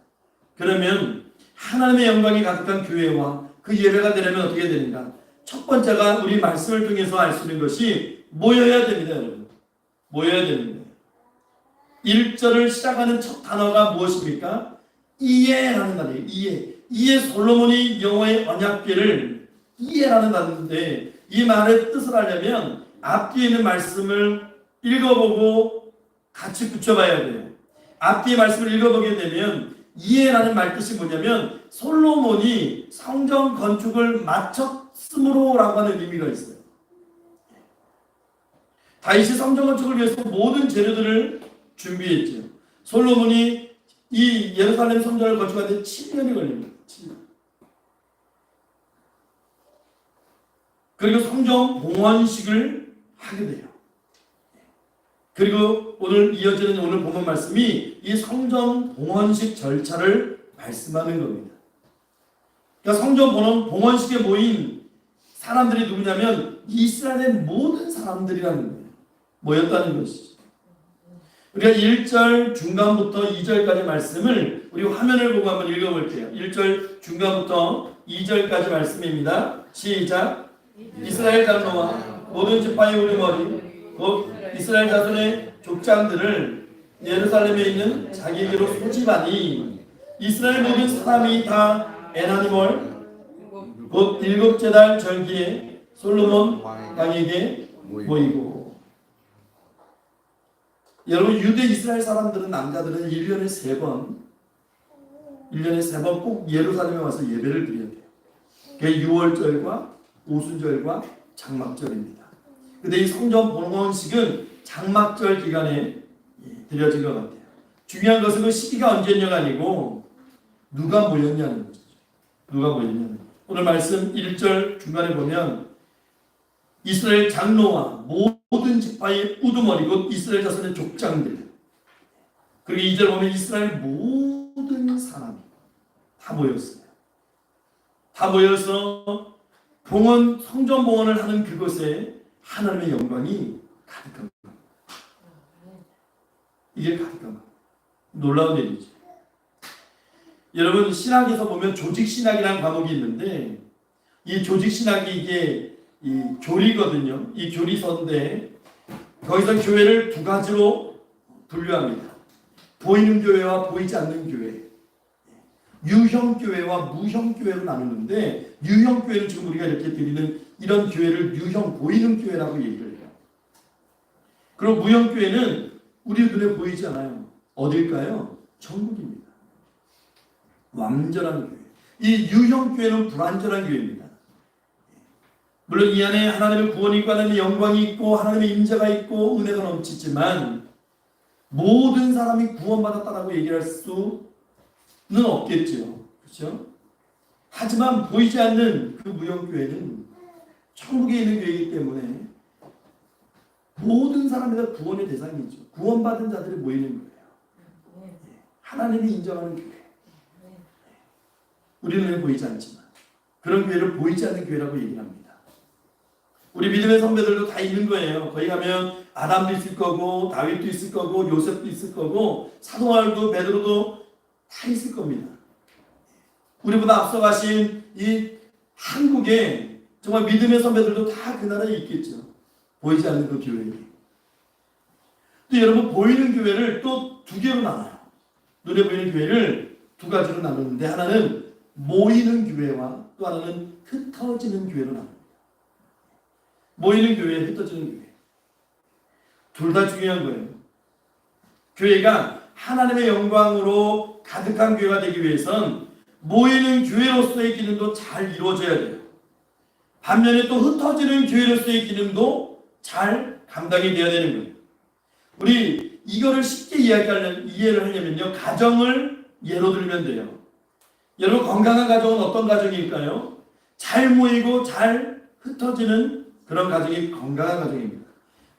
그러면 하나님의 영광이 가득한 교회와 그 예배가 되려면 어떻게 되는가? 첫 번째가 우리 말씀을 통해서 알 수 있는 것이 모여야 됩니다, 여러분. 모여야 되는 거예요. 1절을 시작하는 첫 단어가 무엇입니까? 이해라는 단어예요. 이해 솔로몬이 여호와의 언약궤를 이해라는 단어인데 이 말의 뜻을 알려면 앞뒤에 있는 말씀을 읽어보고 같이 붙여봐야 돼요. 앞뒤의 말씀을 읽어보게 되면 이해라는 말뜻이 뭐냐면 솔로몬이 성전 건축을 마쳤으므로라고 하는 의미가 있어요. 다윗이 성전 건축을 위해서 모든 재료들을 준비했죠. 솔로몬이 이 예루살렘 성전을 건축하는데 7년이 걸립니다. 7년. 그리고 성전 봉헌식을 하게 돼요. 그리고 오늘 이어지는 오늘 본문 말씀이 이 성전 봉헌식 절차를 말씀하는 겁니다. 그러니까 성전 봉헌식에 모인 사람들이 누구냐면 이스라엘의 모든 사람들이라는 거예요. 모였다는 것이죠. 우리가 1절 중간부터 2절까지 말씀을 우리 화면을 보고 한번 읽어볼게요. 1절 중간부터 2절까지 말씀입니다. 시작. 이스라엘 장로와 모든 지파의 우두머리 곧 이스라엘 자손의 족장들을 예루살렘에 있는 자기에게로 소집하니 이스라엘 모든 사람이 다 에나니몰 곧 7째 달 절기에 솔로몬 왕에게 모이고. 여러분 유대 이스라엘 사람들은 남자들은 1년에 3번 꼭 예루살렘에 와서 예배를 드려야 돼요. 그게 6월절과 오순절과 장막절입니다. 근데 이 성전 봉헌식은 장막절 기간에 드려진 것 같아요. 중요한 것은 그 시기가 언제냐가 아니고 누가 모였냐는 거죠. 누가 모였냐는 거죠. 오늘 말씀 1절 중간에 보면 이스라엘 장로와 모든 지파의 우두머리 곧 이스라엘 자손의 족장들, 그리고 2절 보면 이스라엘 모든 사람이 다 모였어요. 다 모여서 성전 봉헌을 하는 그곳에 하나님의 영광이 가득한 겁니다. 이게 가득한 겁니다. 놀라운 일이죠. 여러분 신학에서 보면 조직신학이라는 과목이 있는데 이 조직신학이 이게 이 교리거든요. 이 교리서인데 거기서 교회를 두 가지로 분류합니다. 보이는 교회와 보이지 않는 교회, 유형 교회와 무형 교회로 나누는데 유형 교회는 지금 우리가 이렇게 드리는 이런 교회를 유형 보이는 교회라고 얘기를 해요. 그리고 무형 교회는 우리 눈에 보이지 않아요. 어딜까요? 천국입니다. 완전한 교회. 이 유형 교회는 불완전한 교회입니다. 물론 이 안에 하나님의 구원이 있고 하나님의 영광이 있고 하나님의 임재가 있고 은혜가 넘치지만 모든 사람이 구원받았다라고 얘기할 수는 없겠죠. 그렇죠? 하지만 보이지 않는 그 무형교회는 천국에 있는 교회이기 때문에 모든 사람이 다 구원의 대상이죠. 구원받은 자들이 모이는 거예요. 하나님이 인정하는 교회. 우리 눈에 보이지 않지만 그런 교회를 보이지 않는 교회라고 얘기를 합니다. 우리 믿음의 선배들도 다 있는 거예요. 거기 가면 아담도 있을 거고 다윗도 있을 거고 요셉도 있을 거고 사도 바울도 베드로도 다 있을 겁니다. 우리보다 앞서가신 이 한국에 정말 믿음의 선배들도 다 그 나라에 있겠죠. 보이지 않는 그 교회에. 또 여러분 보이는 교회를 또 두 개로 나눠요. 눈에 보이는 교회를 두 가지로 나누는데 하나는 모이는 교회와 또 하나는 흩어지는 교회로 나눕니다. 모이는 교회, 흩어지는 교회. 둘 다 중요한 거예요. 교회가 하나님의 영광으로 가득한 교회가 되기 위해선 모이는 교회로서의 기능도 잘 이루어져야 돼요. 반면에 또 흩어지는 교회로서의 기능도 잘 감당이 되어야 되는 거예요. 우리 이거를 쉽게 이해를 하려면요. 가정을 예로 들면 돼요. 여러분 건강한 가정은 어떤 가정일까요? 잘 모이고 잘 흩어지는 그런 가정이 건강한 가정입니다.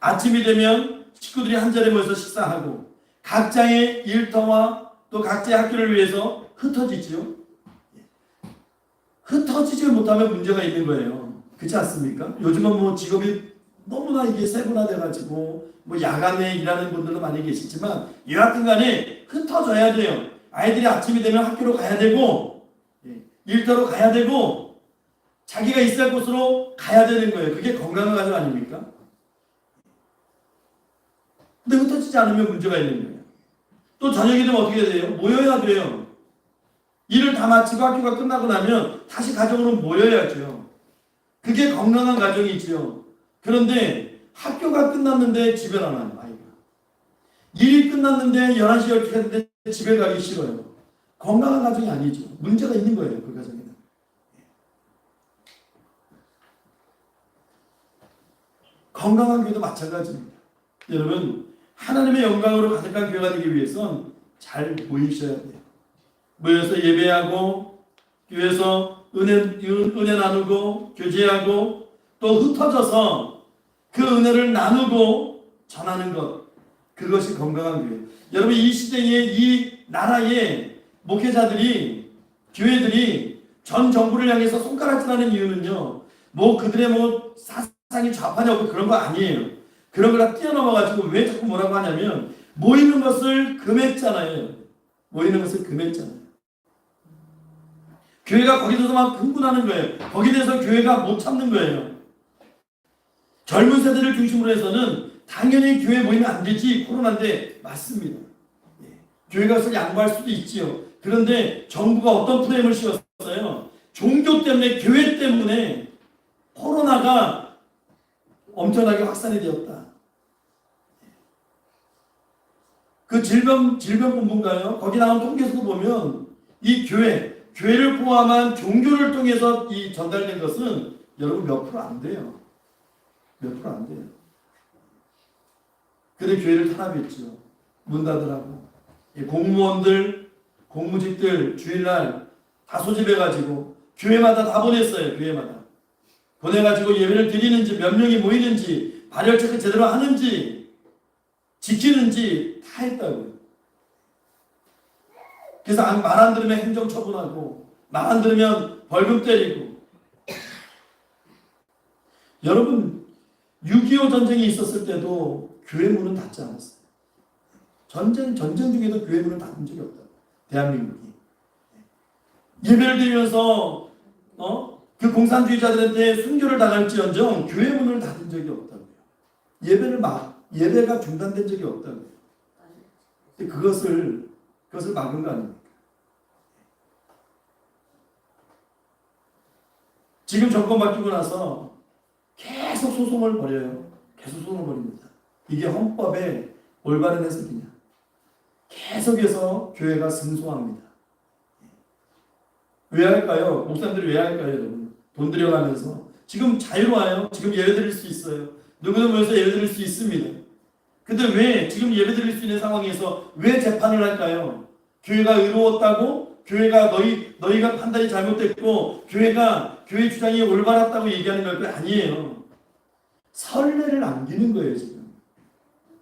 아침이 되면 식구들이 한자리에 모여서 식사하고 각자의 일터와 또 각자의 학교를 위해서 흩어지죠. 흩어지지 못하면 문제가 있는 거예요. 그렇지 않습니까? 요즘은 뭐 직업이 너무나 이게 세분화돼가지고 뭐 야간에 일하는 분들도 많이 계시지만 여하튼 간에 흩어져야 돼요. 아이들이 아침이 되면 학교로 가야 되고 일터로 가야 되고 자기가 있을 곳으로 가야 되는 거예요. 그게 건강한 가정 아닙니까? 근데 흩어지지 않으면 문제가 있는 거예요. 또 저녁이 되면 어떻게 돼요? 모여야 돼요. 일을 다 마치고 학교가 끝나고 나면 다시 가정으로 모여야죠. 그게 건강한 가정이지요. 그런데 학교가 끝났는데 집에 안 와요, 아이가. 일이 끝났는데 11시, 12시 됐는데 집에 가기 싫어요. 건강한 가정이 아니죠. 문제가 있는 거예요. 그 가정에는. 건강한 교회도 마찬가지입니다. 여러분, 하나님의 영광으로 가득한 교회가 되기 위해선 잘 모이셔야 돼요. 모여서 예배하고 교회에서 은혜 나누고 교제하고 또 흩어져서 그 은혜를 나누고 전하는 것, 그것이 건강한 교회. 여러분, 이 시대에 이 나라의 목회자들이, 교회들이 전 정부를 향해서 손가락질하는 이유는요, 뭐 그들의 뭐 사상이 좌파냐고 그런 거 아니에요. 그런 걸 다 뛰어넘어가지고 왜 자꾸 뭐라고 하냐면, 모이는 것을 금했잖아요. 모이는 것을 금했잖아요. 교회가 거기서 막 흥분하는 거예요. 거기에 대해서 교회가 못 참는 거예요. 젊은 세대를 중심으로 해서는 당연히 교회 모이면 안 되지, 코로나인데 맞습니다. 교회가 그것을 양보할 수도 있지요. 그런데 정부가 어떤 프레임을 씌웠어요? 종교 때문에, 교회 때문에 코로나가 엄청나게 확산이 되었다. 그 질병본부인가요? 거기 나온 통계에서도 보면 이 교회를 포함한 종교를 통해서 이 전달된 것은 여러분 몇 프로 안 돼요. 몇 프로 안 돼요. 근데 교회를 탄압했죠. 문 닫으라고. 공무원들, 공무직들 주일날 다 소집해가지고 교회마다 다 보냈어요. 교회마다. 보내가지고 예배를 드리는지, 몇 명이 모이는지, 발열 체크 제대로 하는지, 지키는지 다 했다고요. 그래서 말 안 들으면 행정 처분하고, 말 안 들으면 벌금 때리고. 여러분, 6.25 전쟁이 있었을 때도 교회 문은 닫지 않았어요. 전쟁 중에도 교회 문을 닫은 적이 없다. 대한민국이. 예배를 드리면서 그 공산주의자들한테 순교를 당할지언정 교회 문을 닫은 적이 없다고요. 예배가 중단된 적이 없다고요. 그것을 막은 거 아닙니까? 지금 정권 바뀌고 나서 계속 소송을 벌여요. 계속 소송을 벌입니다. 이게 헌법의 올바른 해석이냐? 계속해서 교회가 승소합니다. 왜 할까요? 목사님들이 왜 할까요, 여러분? 돈 들여가면서. 지금 자유로워요. 지금 예배 드릴 수 있어요. 누구든 모여서 예배 드릴 수 있습니다. 근데 왜 지금 예배 드릴 수 있는 상황에서 왜 재판을 할까요? 교회가 의로웠다고? 교회가 너희가 판단이 잘못됐고 교회 주장이 올바랐다고 얘기하는 걸 아니에요. 선례를 남기는 거예요, 지금.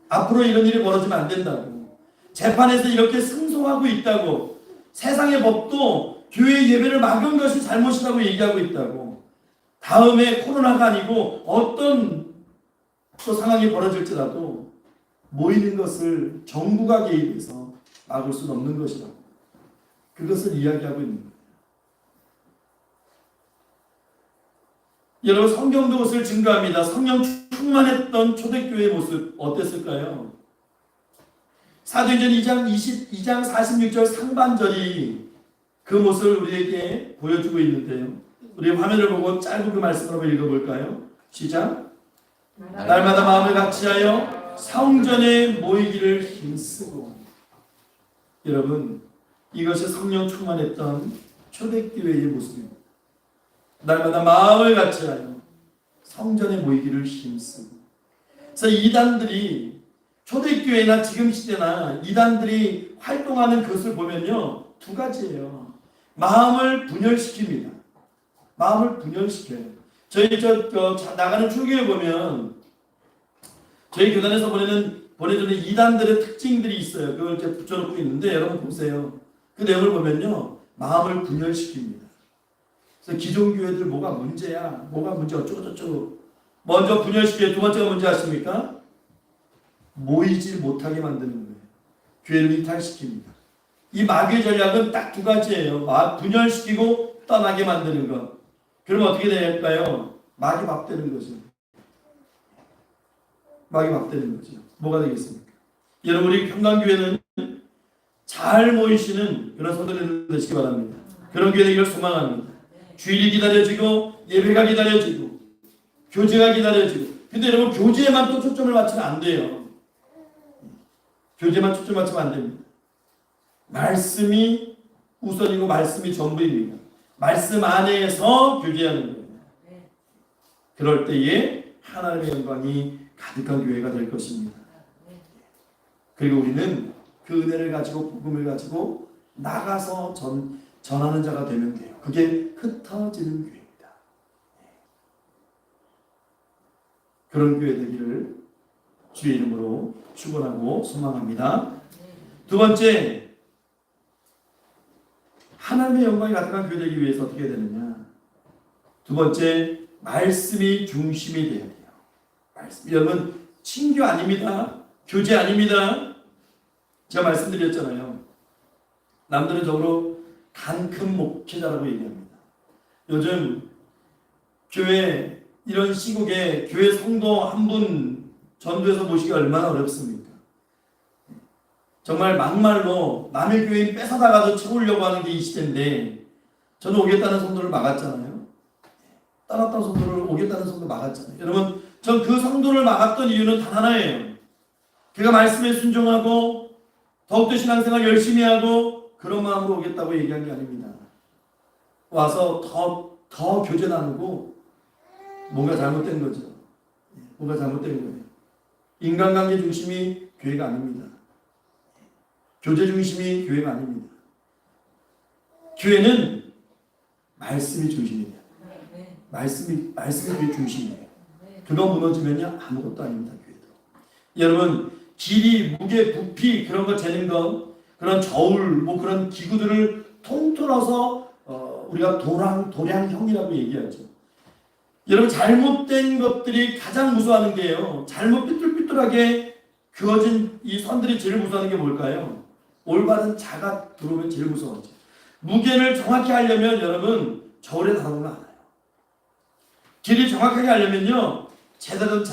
앞으로 이런 일이 벌어지면 안 된다고. 재판에서 이렇게 승소하고 있다고. 세상의 법도 교회 예배를 막은 것이 잘못이라고 얘기하고 있다고. 다음에 코로나가 아니고 어떤 또 상황이 벌어질지라도 모이는 것을 정부가 개입해서 막을 수는 없는 것이라고. 그것을 이야기하고 있는 거예요. 여러분, 성경도 그것을 증거합니다. 성령 충만했던 초대교회의 모습 어땠을까요? 사도행전 2장 46절 상반절이 그 모습을 우리에게 보여주고 있는데요. 우리 화면을 보고 짧은 그 말씀을 한번 읽어볼까요? 시작. 날마다 마음을 같이하여 성전에 모이기를 힘쓰고. 여러분, 이것이 성령 충만했던 초대교회의 모습입니다. 날마다 마음을 같이하여 성전에 모이기를 힘쓰고. 그래서 이단들이 초대교회나 지금 시대나 이단들이 활동하는 것을 보면요, 두 가지예요. 마음을 분열시킵니다. 마음을 분열시켜요. 저희 나가는 출교에 보면 저희 교단에서 보내주는 이단들의 특징들이 있어요. 그걸 이렇게 붙여놓고 있는데 여러분 보세요. 그 내용을 보면요, 마음을 분열시킵니다. 그래서 기존 교회들 뭐가 문제야, 뭐가 문제 어쩌고저쩌고. 먼저 분열시켜요. 두 번째가 뭔지 아십니까? 모이지 못하게 만드는 거예요. 교회를 이탈시킵니다. 이 마귀의 전략은 딱 두 가지예요. 분열시키고 떠나게 만드는 것. 그러면 어떻게 될까요? 마귀 밥 되는 거죠. 마귀 밥 되는 거죠. 뭐가 되겠습니까? 여러분, 우리 평강교회는 잘 모이시는 그런 성도들 되시기 바랍니다. 그런 교회 되기를 소망합니다. 주일이 기다려지고 예배가 기다려지고 교제가 기다려지고. 근데 여러분, 교제에만 또 초점을 맞추면 안 돼요. 교제만 초점 맞추면 안 됩니다. 말씀이 우선이고 말씀이 전부입니다. 말씀 안에서 교제하는 거예요. 그럴 때에 하나님의 영광이 가득한 교회가 될 것입니다. 그리고 우리는 그 은혜를 가지고 복음을 가지고 나가서 전하는 자가 되면 돼요. 그게 흩어지는 교회입니다. 그런 교회 되기를 주의 이름으로 축원하고 소망합니다. 두 번째, 하나님의 영광이 가득한 교회 되기 위해서 어떻게 해야 되느냐? 두 번째, 말씀이 중심이 돼야 돼요. 말씀. 여러분, 친교 아닙니다. 교제 아닙니다. 제가 말씀드렸잖아요. 남들은 적으로 간큰 목회자라고 얘기합니다. 요즘 교회 이런 시국에 교회 성도 한 분 전도해서 모시기가 얼마나 어렵습니까? 정말 막말로 남의 교인 뺏어다가도 채우려고 하는 게 이 시대인데 저는 오겠다는 성도를 막았잖아요. 떠났던 성도를 오겠다는 성도 막았잖아요. 여러분, 전 그 성도를 막았던 이유는 단 하나예요. 그가 말씀에 순종하고 더욱더 신앙생활 열심히 하고 그런 마음으로 오겠다고 얘기한 게 아닙니다. 와서 더 교제 나누고 뭔가 잘못된 거죠. 뭔가 잘못된 거예요. 인간관계 중심이 교회가 아닙니다. 교제 중심이 교회가 아닙니다. 교회는 말씀이 중심이에요. 말씀이 교회 중심이에요. 그거 무너지면요 아무것도 아닙니다. 교회도. 여러분, 길이, 무게, 부피 그런 거 재는 거, 그런 저울, 뭐 그런 기구들을 통틀어서 우리가 도량형이라고 얘기하죠. 여러분, 잘못된 것들이 가장 무서워하는 게요. 잘못 삐뚤삐뚤하게 그어진 이 선들이 제일 무서워하는 게 뭘까요? 올바른 자가 들어오면 제일 무서워하죠. 무게를 정확히 하려면 여러분 저울에 달아놓으면 알아요. 길이 정확하게 하려면요 제대로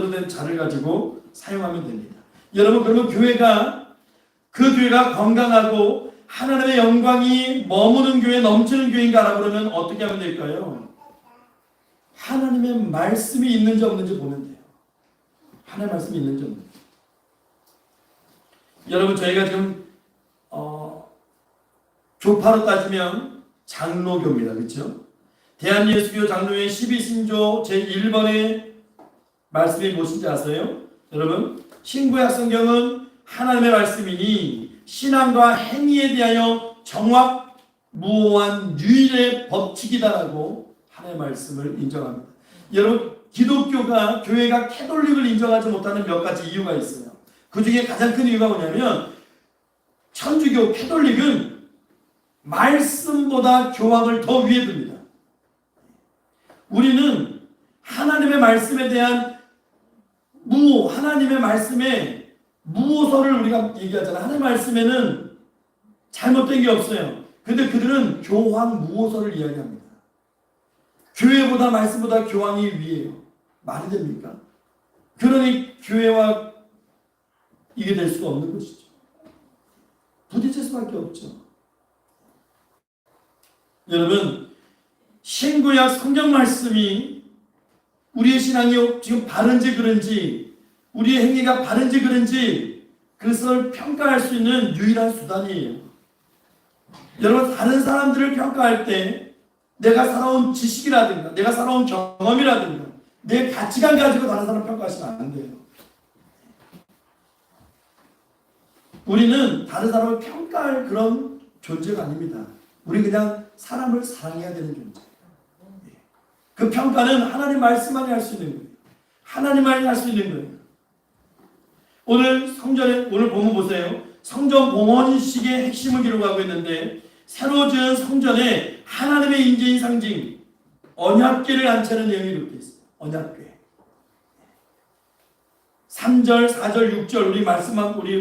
된 자를 가지고 사용하면 됩니다. 여러분, 그러면 그 교회가 건강하고 하나님의 영광이 머무는 교회, 넘치는 교회인가 알아보려면 어떻게 하면 될까요? 하나님의 말씀이 있는지 없는지 보면 돼요. 하나님의 말씀이 있는지 없는지. 여러분, 저희가 지금 교파로 따지면 장로교입니다. 그렇죠? 대한예수교 장로회 12신조 제1번의 말씀이 무엇인지 아세요? 여러분, 신구약 성경은 하나님의 말씀이니 신앙과 행위에 대하여 정확무오한 유일의 법칙이다라고 하나님의 말씀을 인정합니다. 여러분, 교회가 캐톨릭을 인정하지 못하는 몇 가지 이유가 있어요. 그 중에 가장 큰 이유가 뭐냐면 천주교 캐톨릭은 말씀보다 교황을 더 위에 둡니다. 우리는 하나님의 말씀에 대한 하나님의 말씀에 무오서를 우리가 얘기하잖아요. 하나님의 말씀에는 잘못된 게 없어요. 근데 그들은 교황 무오서를 이야기합니다. 교회보다 말씀보다 교황이 위에요. 말이 됩니까? 그러니 교회와 이게 될 수가 없는 것이죠. 부딪힐 수밖에 없죠. 여러분, 신구약 성경 말씀이 우리의 신앙이 지금 바른지 그른지, 우리의 행위가 바른지 그른지 그것을 평가할 수 있는 유일한 수단이에요. 여러분, 다른 사람들을 평가할 때 내가 살아온 지식이라든가 내가 살아온 경험이라든가 내 가치관 가지고 다른 사람 평가하시면 안 돼요. 우리는 다른 사람을 평가할 그런 존재가 아닙니다. 우리 그냥 사람을 사랑해야 되는 존재예요. 그 평가는 하나님 말씀만이 할 수 있는 거예요. 하나님만이 할 수 있는 거예요. 오늘 본문 보세요. 성전 봉헌식의 핵심을 기록하고 있는데 새로 지은 성전에 하나님의 임재인 상징 언약궤를 안치하는 내용이 이렇게 있어요. 언약궤. 3절, 4절, 6절 우리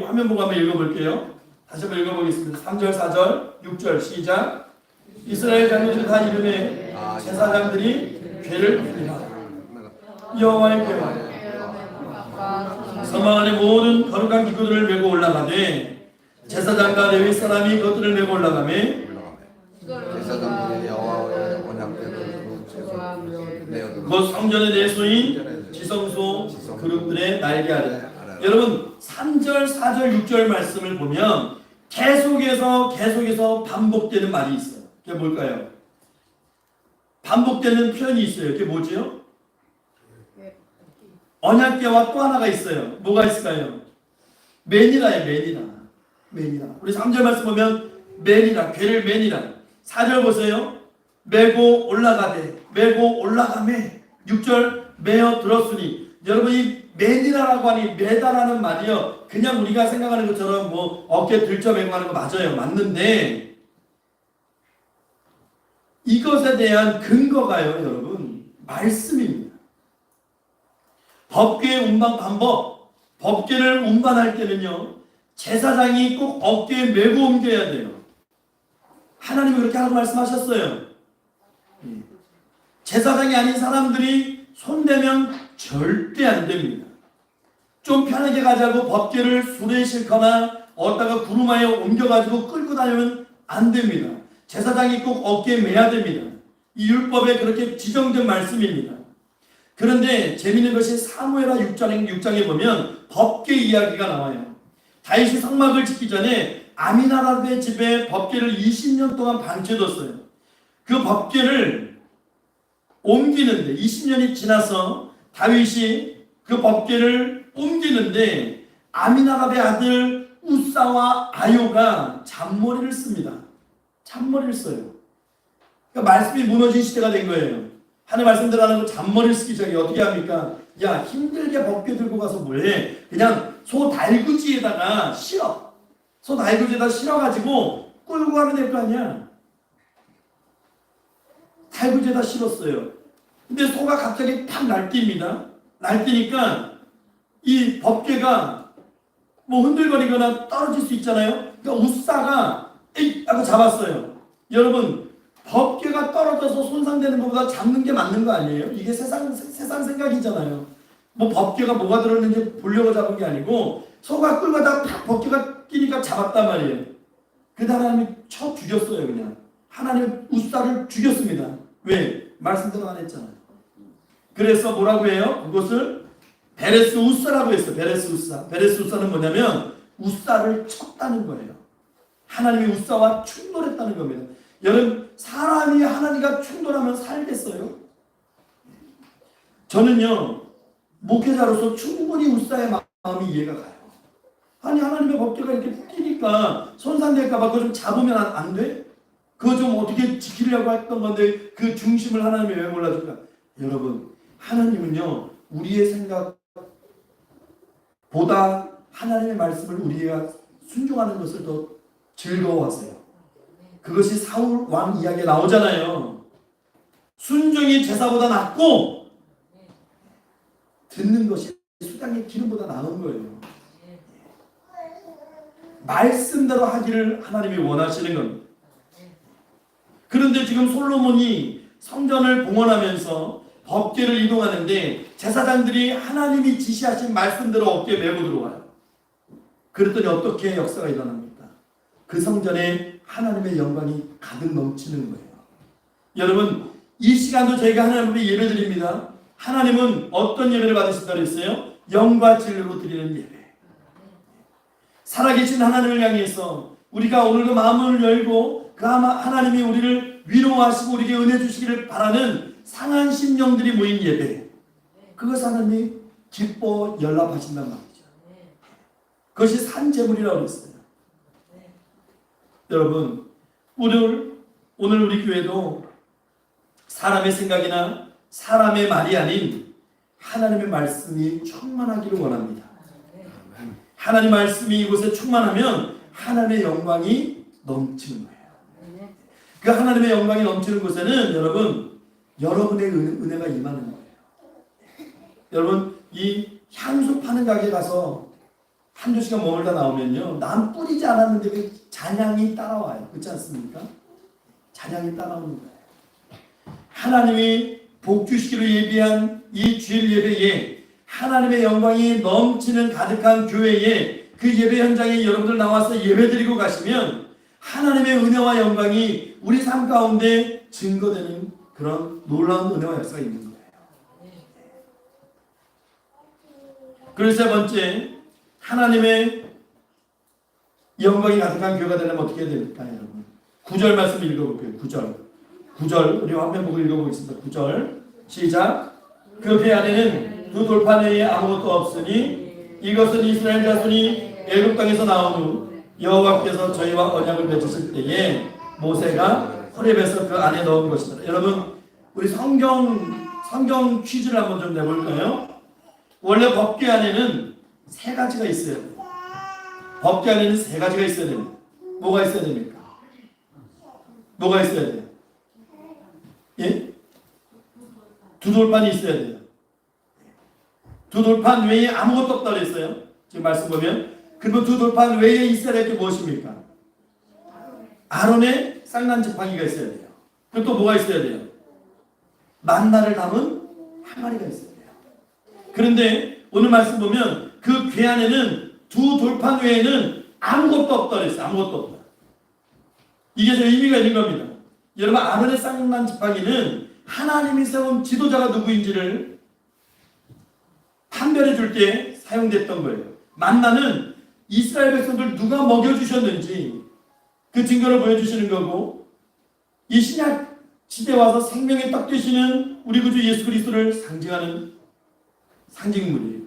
화면 보고 한번 읽어볼게요. 다시 한번 읽어보겠습니다. 3절, 4절, 6절 시작. 이스라엘 장로들 다 이름에 제사장들이 궤를 드리라. 여호와의 궤와 서막 안에 모든 거룩한 기구들을 메고 올라가되 제사장과 레위 사람이 그것들을 메고 올라가매 제사장들이 여호와의 언약궤를 곧 성전의 내소인 지성소 그룹들의 날개아래. 여러분, 3절, 4절, 6절 말씀을 보면 계속해서 반복되는 말이 있어요. 그게 뭘까요? 반복되는 표현이 있어요. 그게 뭐죠? 언약궤와 또 하나가 있어요. 뭐가 있을까요? 매니라예요. 매니라. 우리 3절 말씀 보면 매니라, 궤를 매니라. 4절 보세요. 메고 올라가되, 메고 올라가매. 6절 메어 들었으니. 여러분, 이 매니라라고 하니 매다라는 말이요, 그냥 우리가 생각하는 것처럼 뭐 어깨 들쳐 메고 하는 거 맞아요. 맞는데 이것에 대한 근거가요, 여러분, 말씀입니다. 법궤의 운반 방법, 법궤를 운반할 때는요, 제사장이 꼭 어깨에 메고 옮겨야 돼요. 하나님이 그렇게 하라고 말씀하셨어요. 제사장이 아닌 사람들이 손대면 절대 안 됩니다. 좀 편하게 가자고 법궤를 수레에 싣거나 어디다가 구루마에 옮겨가지고 끌고 다니면 안 됩니다. 제사장이 꼭 어깨에 매야 됩니다. 이 율법에 그렇게 지정된 말씀입니다. 그런데 재미있는 것이 사무엘하 6장에 보면 법궤 이야기가 나와요. 다윗이 성막을 짓기 전에 아미나답의 집에 법궤를 20년 동안 방치해뒀어요. 그 법궤를 옮기는데 20년이 지나서 다윗이 그 법궤를 옮기는데 아미나답의 아들 우사와 아요가 잔머리를 씁니다. 잔머리를 써요. 그러니까 말씀이 무너진 시대가 된 거예요. 하나님 말씀대로 하는 거 잔머리를 쓰기 시작해. 어떻게 합니까? 야, 힘들게 법궤 들고 가서 뭐해? 그냥 소 달구지에다가 실어. 소 달구지에다 실어가지고 끌고 가면 될 거 아니야. 달구지에다 실었어요. 근데 소가 갑자기 팍 날뛰입니다. 날뛰니까 이 법궤가 뭐 흔들거리거나 떨어질 수 있잖아요. 그러니까 우사가 에이 하고 잡았어요. 여러분, 법궤가 떨어져서 손상되는 것보다 잡는 게 맞는 거 아니에요? 이게 세상 생각이잖아요. 뭐 법궤가 뭐가 들었는지 보려고 잡은 게 아니고 소가 끌고 다가 팍 법궤가 끼니까 잡았단 말이에요. 그 다음에 하나님이 쳐 죽였어요. 그냥 하나님 우사를 죽였습니다. 왜? 말씀대로 안 했잖아요. 그래서 뭐라고 해요? 그것을 베레스 우사라고 했어요. 베레스 우사. 베레스 우사는 뭐냐면 우사를 쳤다는 거예요. 하나님이 우사와 충돌했다는 겁니다. 여러분, 사람이 하나님과 충돌하면 살겠어요? 저는요, 목회자로서 충분히 우사의 마음이 이해가 가요. 아니, 하나님의 법궤가 이렇게 뛰니까 손상될까봐 그거 좀 잡으면 안 돼? 그거 좀 어떻게 지키려고 했던 건데 그 중심을 하나님이 왜 몰라줄까? 여러분, 하나님은요, 우리의 생각보다 하나님의 말씀을 우리가 순종하는 것을 더 즐거워하세요. 그것이 사울 왕 이야기에 나오잖아요. 순종이 제사보다 낫고 듣는 것이 수당의 기름보다 나은 거예요. 말씀대로 하기를 하나님이 원하시는 겁니다. 그런데 지금 솔로몬이 성전을 봉헌하면서 법궤를 이동하는데 제사장들이 하나님이 지시하신 말씀대로 어깨에 메고 들어와요. 그랬더니 어떻게 역사가 일어납니까? 그 성전에 하나님의 영광이 가득 넘치는 거예요. 여러분, 이 시간도 저희가 하나님 앞에 예배 드립니다. 하나님은 어떤 예배를 받으신다고 했어요? 영과 진리로 드리는 예배. 살아계신 하나님을 향해서 우리가 오늘도 마음을 열고 그 하나님이 우리를 위로하시고 우리에게 은혜 주시기를 바라는 상한 심령들이 모인 예배. 그것을 하나님이 기뻐 연락하신단 말이죠. 그것이 산제물이라고 했어요. 여러분, 오늘 우리 교회도 사람의 생각이나 사람의 말이 아닌 하나님의 말씀이 충만하기를 원합니다. 하나님의 말씀이 이곳에 충만하면 하나님의 영광이 넘치는 거예요. 그 하나님의 영광이 넘치는 곳에는 여러분의 은혜가 임하는 거예요. 여러분, 이 향수 파는 가게 가서 한두 시간 머물다 나오면요, 난 뿌리지 않았는데 그 잔향이 따라와요. 그렇지 않습니까? 잔향이 따라오는 거예요. 하나님이 복 주시기로 예비한 이 주일 예배에 하나님의 영광이 넘치는 가득한 교회에 그 예배 현장에 여러분들 나와서 예배드리고 가시면 하나님의 은혜와 영광이 우리 삶 가운데 증거되는 그런 놀라운 은혜와 역사가 있는 거예요. 그리고 세 번째, 하나님의 영광이 가득한 교회가 되려면 어떻게 해야 됩니까, 여러분? 9절 말씀 읽어볼게요. 9절 우리 화면 보고 읽어보겠습니다. 9절 시작. 그 배 안에는 두 돌판 외에 아무것도 없으니 이것은 이스라엘 자손이 애굽 땅에서 나온 후 여호와께서 저희와 언약을 맺으실 때에 모세가 호렙에서 그 안에 넣은 것이다. 여러분, 우리 성경 퀴즈를 한번 좀 내볼까요? 원래 법궤 안에는 세 가지가 있어요. 법궤 안에는 세 가지가 있어야 됩니다. 뭐가 있어야 됩니까? 뭐가 있어야 돼요? 예? 두 돌판이 있어야 돼요. 두 돌판 외에 아무것도 없다고 그랬어요. 지금 말씀 보면. 그리고 두 돌판 외에 있어야 될 게 무엇입니까? 아론의 쌍난 지팡이가 있어야 돼요. 그리고 또 뭐가 있어야 돼요? 만나를 담은 항아리가 있어야 돼요. 그런데 오늘 말씀 보면 그 궤 안에는 두 돌판 외에는 아무것도 없다고 그랬어요. 아무것도 없다. 이게 저 의미가 있는 겁니다. 여러분, 아론의 쌍난 지팡이는 하나님이 세운 지도자가 누구인지를 판별해 줄 때 사용됐던 거예요. 만나는 이스라엘 백성들 누가 먹여주셨는지 그 증거를 보여주시는 거고, 이 신약 시대 와서 생명의 떡 되시는 우리 구주 예수 그리스도를 상징하는 상징물이에요.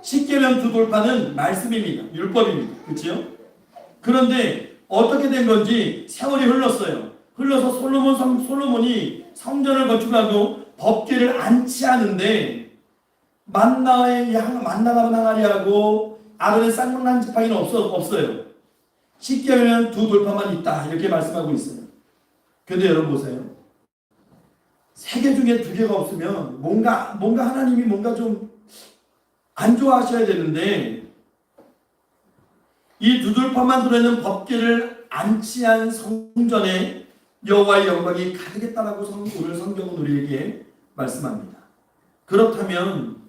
십계명 두 돌판은 말씀입니다. 율법입니다. 그렇죠? 그런데 어떻게 된 건지 세월이 흘러서 솔로몬이 성전을 건축하고 법궤를 안치하는데 만나가 항아리하고 아론의 쌍난 지팡이는 없어요. 십계명은 두 돌판만 있다, 이렇게 말씀하고 있어요. 근데 여러분 보세요. 세 개 중에 두 개가 없으면 뭔가 하나님이 뭔가 좀 안 좋아하셔야 되는데, 이 두 돌판만 들어있는 법궤를 안치한 성전에 여호와의 영광이 가득했다라고 오늘 성경은 우리에게 말씀합니다. 그렇다면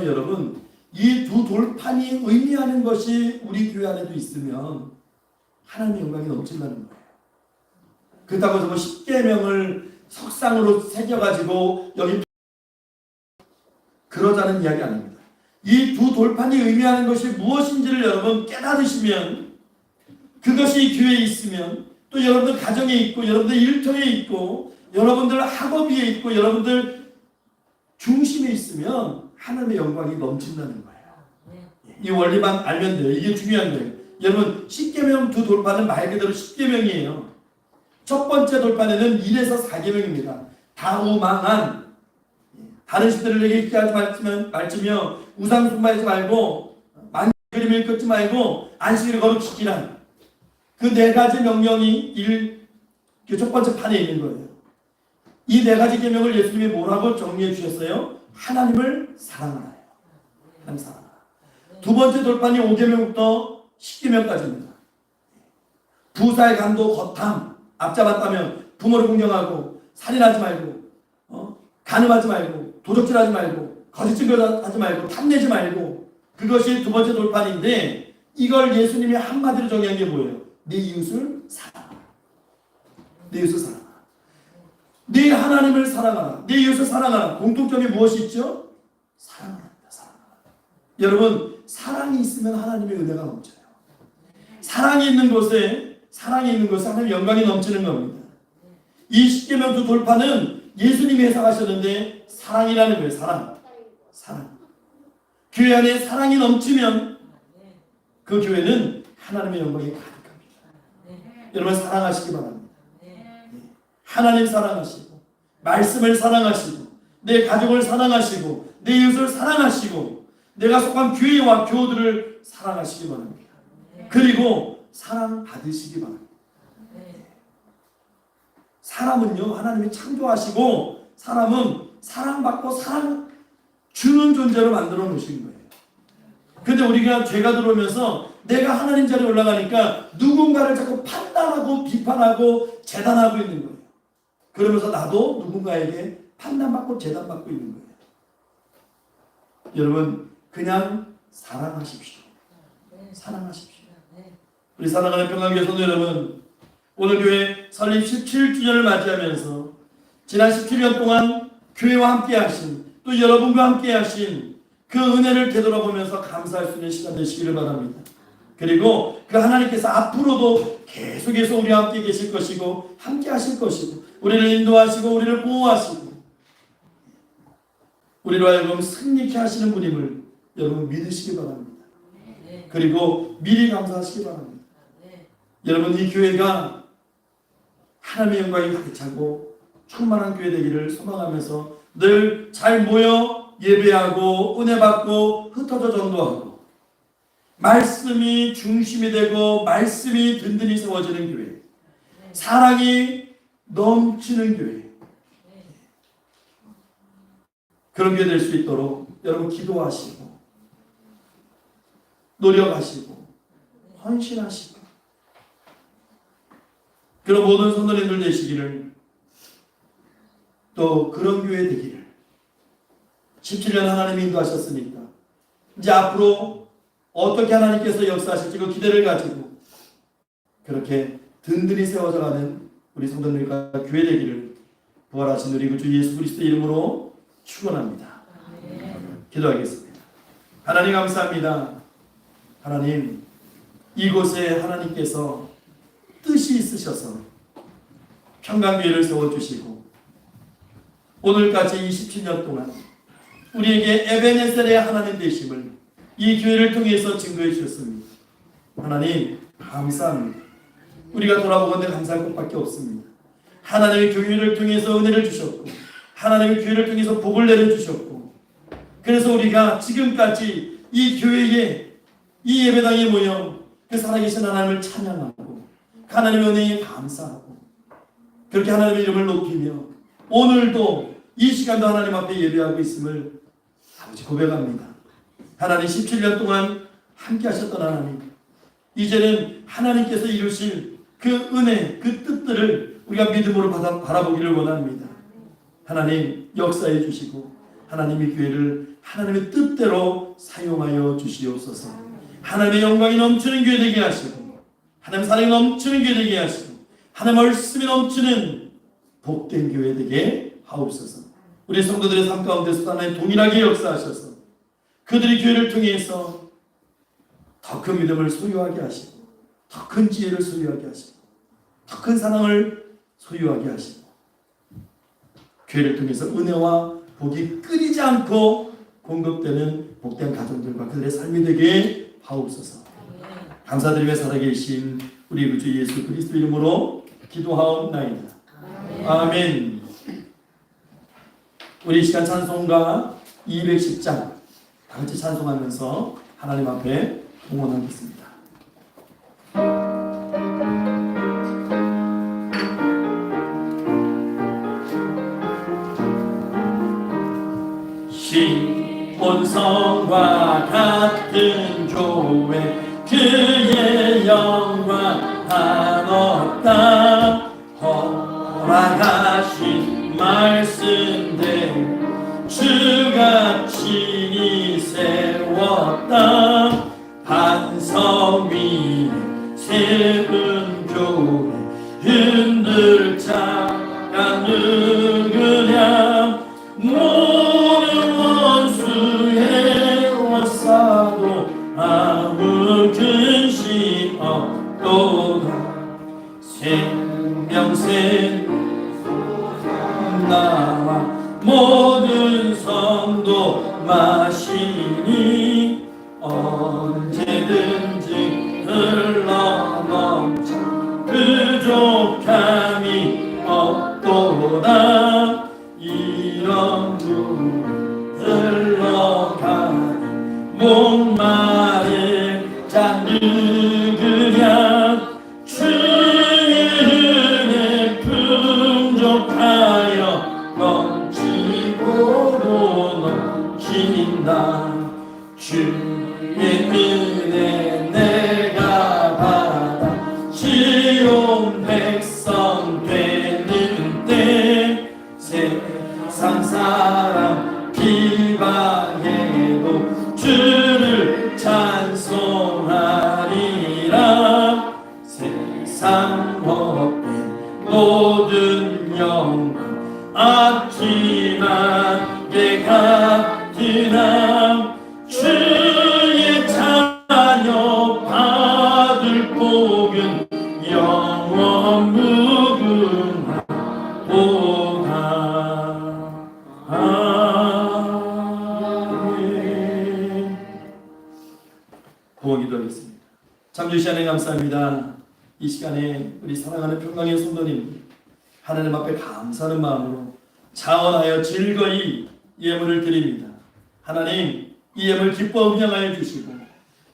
여러분, 이 두 돌판이 의미하는 것이 우리 교회 안에도 있으면 하나님의 영광이 넘친다는 거예요. 그렇다고 해서 십계명을 석상으로 새겨가지고 여기 그러자는 이야기 아닙니다. 이 두 돌판이 의미하는 것이 무엇인지를 여러분 깨달으시면, 그것이 교회에 있으면, 또 여러분들 가정에 있고, 여러분들 일터에 있고, 여러분들 학업 위에 있고, 여러분들 중심에 있으면 하나님의 영광이 넘친다는 거예요. 이 원리만 알면 돼요. 이게 중요한 거예요. 여러분, 십계명 두 돌판은 말 그대로 십계명이에요. 첫 번째 돌판에는 1에서 4계명입니다. 다우망한, 다른 시대를 읽게 하지 말지며 우상 숭배하지 말고 만일 그림을 긋지 말고 안식일을 거룩시키라. 그 네 가지 명령이 첫 번째 판에 있는 거예요. 이 네 가지 계명을 예수님이 뭐라고 정리해 주셨어요? 하나님을 사랑하라. 하나님 사랑하라. 두 번째 돌판이 5계명부터 10계명까지입니다. 부사의 간도 거탐, 앞잡았다면 부모를 공경하고, 살인하지 말고, 간음하지 말고, 도적질하지 말고, 거짓 증거하지 말고, 탐내지 말고, 그것이 두 번째 돌판인데, 이걸 예수님이 한마디로 정의한 게 뭐예요? 네 이웃을 사랑하라. 네 이웃을 사랑하라. 네 하나님을 사랑하라. 네 이웃을 사랑하라. 공통점이 무엇이 있죠? 사랑하랍니다. 사랑하라. 여러분, 사랑이 있으면 하나님의 은혜가 넘쳐요. 사랑이 있는 곳에 하나님의 영광이 넘치는 겁니다. 이 십계명 두 돌판은 예수님이 해석하셨는데 사랑이라는 거예요. 사랑. 교회 안에 사랑이 넘치면 그 교회는 하나님의 영광이 가득합니다. 여러분, 사랑하시기 바랍니다. 하나님 사랑하시고, 말씀을 사랑하시고, 내 가족을 사랑하시고, 내 이웃을 사랑하시고, 내가 속한 교회와 교우들을 사랑하시기 바랍니다. 그리고 사랑받으시기 바랍니다. 사람은요, 하나님이 창조하시고, 사람은 사랑받고 사랑 주는 존재로 만들어 놓으신 거예요. 근데 우리가 죄가 들어오면서 내가 하나님 자리에 올라가니까 누군가를 자꾸 판단하고 비판하고 재단하고 있는 거예요. 그러면서 나도 누군가에게 판단받고 재단받고 있는 거예요. 여러분, 그냥 사랑하십시오. 사랑하십시오. 우리 사랑하는 평강교회도 여러분, 오늘 교회 설립 17주년을 맞이하면서 지난 17년 동안 교회와 함께 하신, 또 여러분과 함께 하신 그 은혜를 되돌아보면서 감사할 수 있는 시간 되시기를 바랍니다. 그리고 그 하나님께서 앞으로도 계속해서 우리와 함께 계실 것이고 함께 하실 것이고 우리를 인도하시고 우리를 보호하시고 우리로 하여금 승리케 하시는 분임을 여러분 믿으시기 바랍니다. 그리고 미리 감사하시기 바랍니다. 여러분, 이 교회가 하나님의 영광이 가득 차고 충만한 교회 되기를 소망하면서 늘 잘 모여 예배하고 은혜 받고 흩어져 전도하고 말씀이 중심이 되고 말씀이 든든히 세워지는 교회, 사랑이 넘치는 교회, 그런 교회 될 수 있도록 여러분 기도하시고 노력하시고 헌신하시고 그런 모든 성도님들 되시기를, 또 그런 교회 되기를 17년 하나님이 인도하셨으니까 이제 앞으로 어떻게 하나님께서 역사하실지 그 기대를 가지고 그렇게 든든히 세워져가는 우리 성도님과 교회 되기를 부활하신 우리 구주 예수 그리스도의 이름으로 축원합니다. 기도하겠습니다. 하나님 감사합니다. 하나님, 이곳에 하나님께서 뜻이 있으셔서 평강교회를 세워주시고 오늘까지 27년 동안 우리에게 에베네셀의 하나님 되심을 이 교회를 통해서 증거해 주셨습니다. 하나님 감사합니다. 우리가 돌아보건대 감사할 것밖에 없습니다. 하나님의 교회를 통해서 은혜를 주셨고 하나님의 교회를 통해서 복을 내려주셨고, 그래서 우리가 지금까지 이 교회에 이 예배당에 모여 그 살아계신 하나님을 찬양하고 하나님의 은혜에 감사하고 그렇게 하나님의 이름을 높이며 오늘도 이 시간도 하나님 앞에 예배하고 있음을 아버지 고백합니다. 하나님 17년 동안 함께 하셨던 하나님, 이제는 하나님께서 이루실 그 은혜, 그 뜻들을 우리가 믿음으로 바라보기를 원합니다. 하나님 역사해 주시고 하나님의 교회를 하나님의 뜻대로 사용하여 주시옵소서. 하나님의 영광이 넘치는 교회 되게 하시고 하나님 사랑이 넘치는 교회 되게 하시고 하나님 말씀이 넘치는 복된 교회 되게 하옵소서. 우리 성도들의 삶 가운데서 하나님 동일하게 역사하셔서 그들이 교회를 통해서 더 큰 믿음을 소유하게 하시고 더 큰 지혜를 소유하게 하시고 더 큰 사랑을 소유하게 하시고 교회를 통해서 은혜와 복이 끊이지 않고 공급되는 복된 가정들과 그들의 삶이 되게 하옵소서. 감사드리며 살아계신 우리 구주 예수 그리스도 이름으로 기도하옵나이다. 아멘. 우리 이 시간 찬송가 210장 다 같이 찬송하면서 하나님 앞에 봉헌하겠습니다. 신본성과 같은 교회 그의 영광 한없다 허락하신 말씀대로 주가 친히 세웠다 반석 위에 세운 교회 흔들 자가 누구냐 모든 원수의 원사도 아무 근심 없도다 생명새 나와 모든 성도 마시니 언제든지 흘러넘쳐 부족함이 없도다 이런 물 흘러가니 목마른 자 누구냐 주의 은혜 풍족하여 넘치고도 넘친다 주의 은혜 내가 받아 지온 백성 되는 때 세상 사람 비방해도 주를 찬송하리라 세상 법된 모든 영광 아끼만 게 같으나 주의 자녀 참 주시 하나님 감사합니다. 이 시간에 우리 사랑하는 평강의 성도님 하나님 앞에 감사하는 마음으로 자원하여 즐거이 예물을 드립니다. 하나님 이 예물 기뻐 음양하여 주시고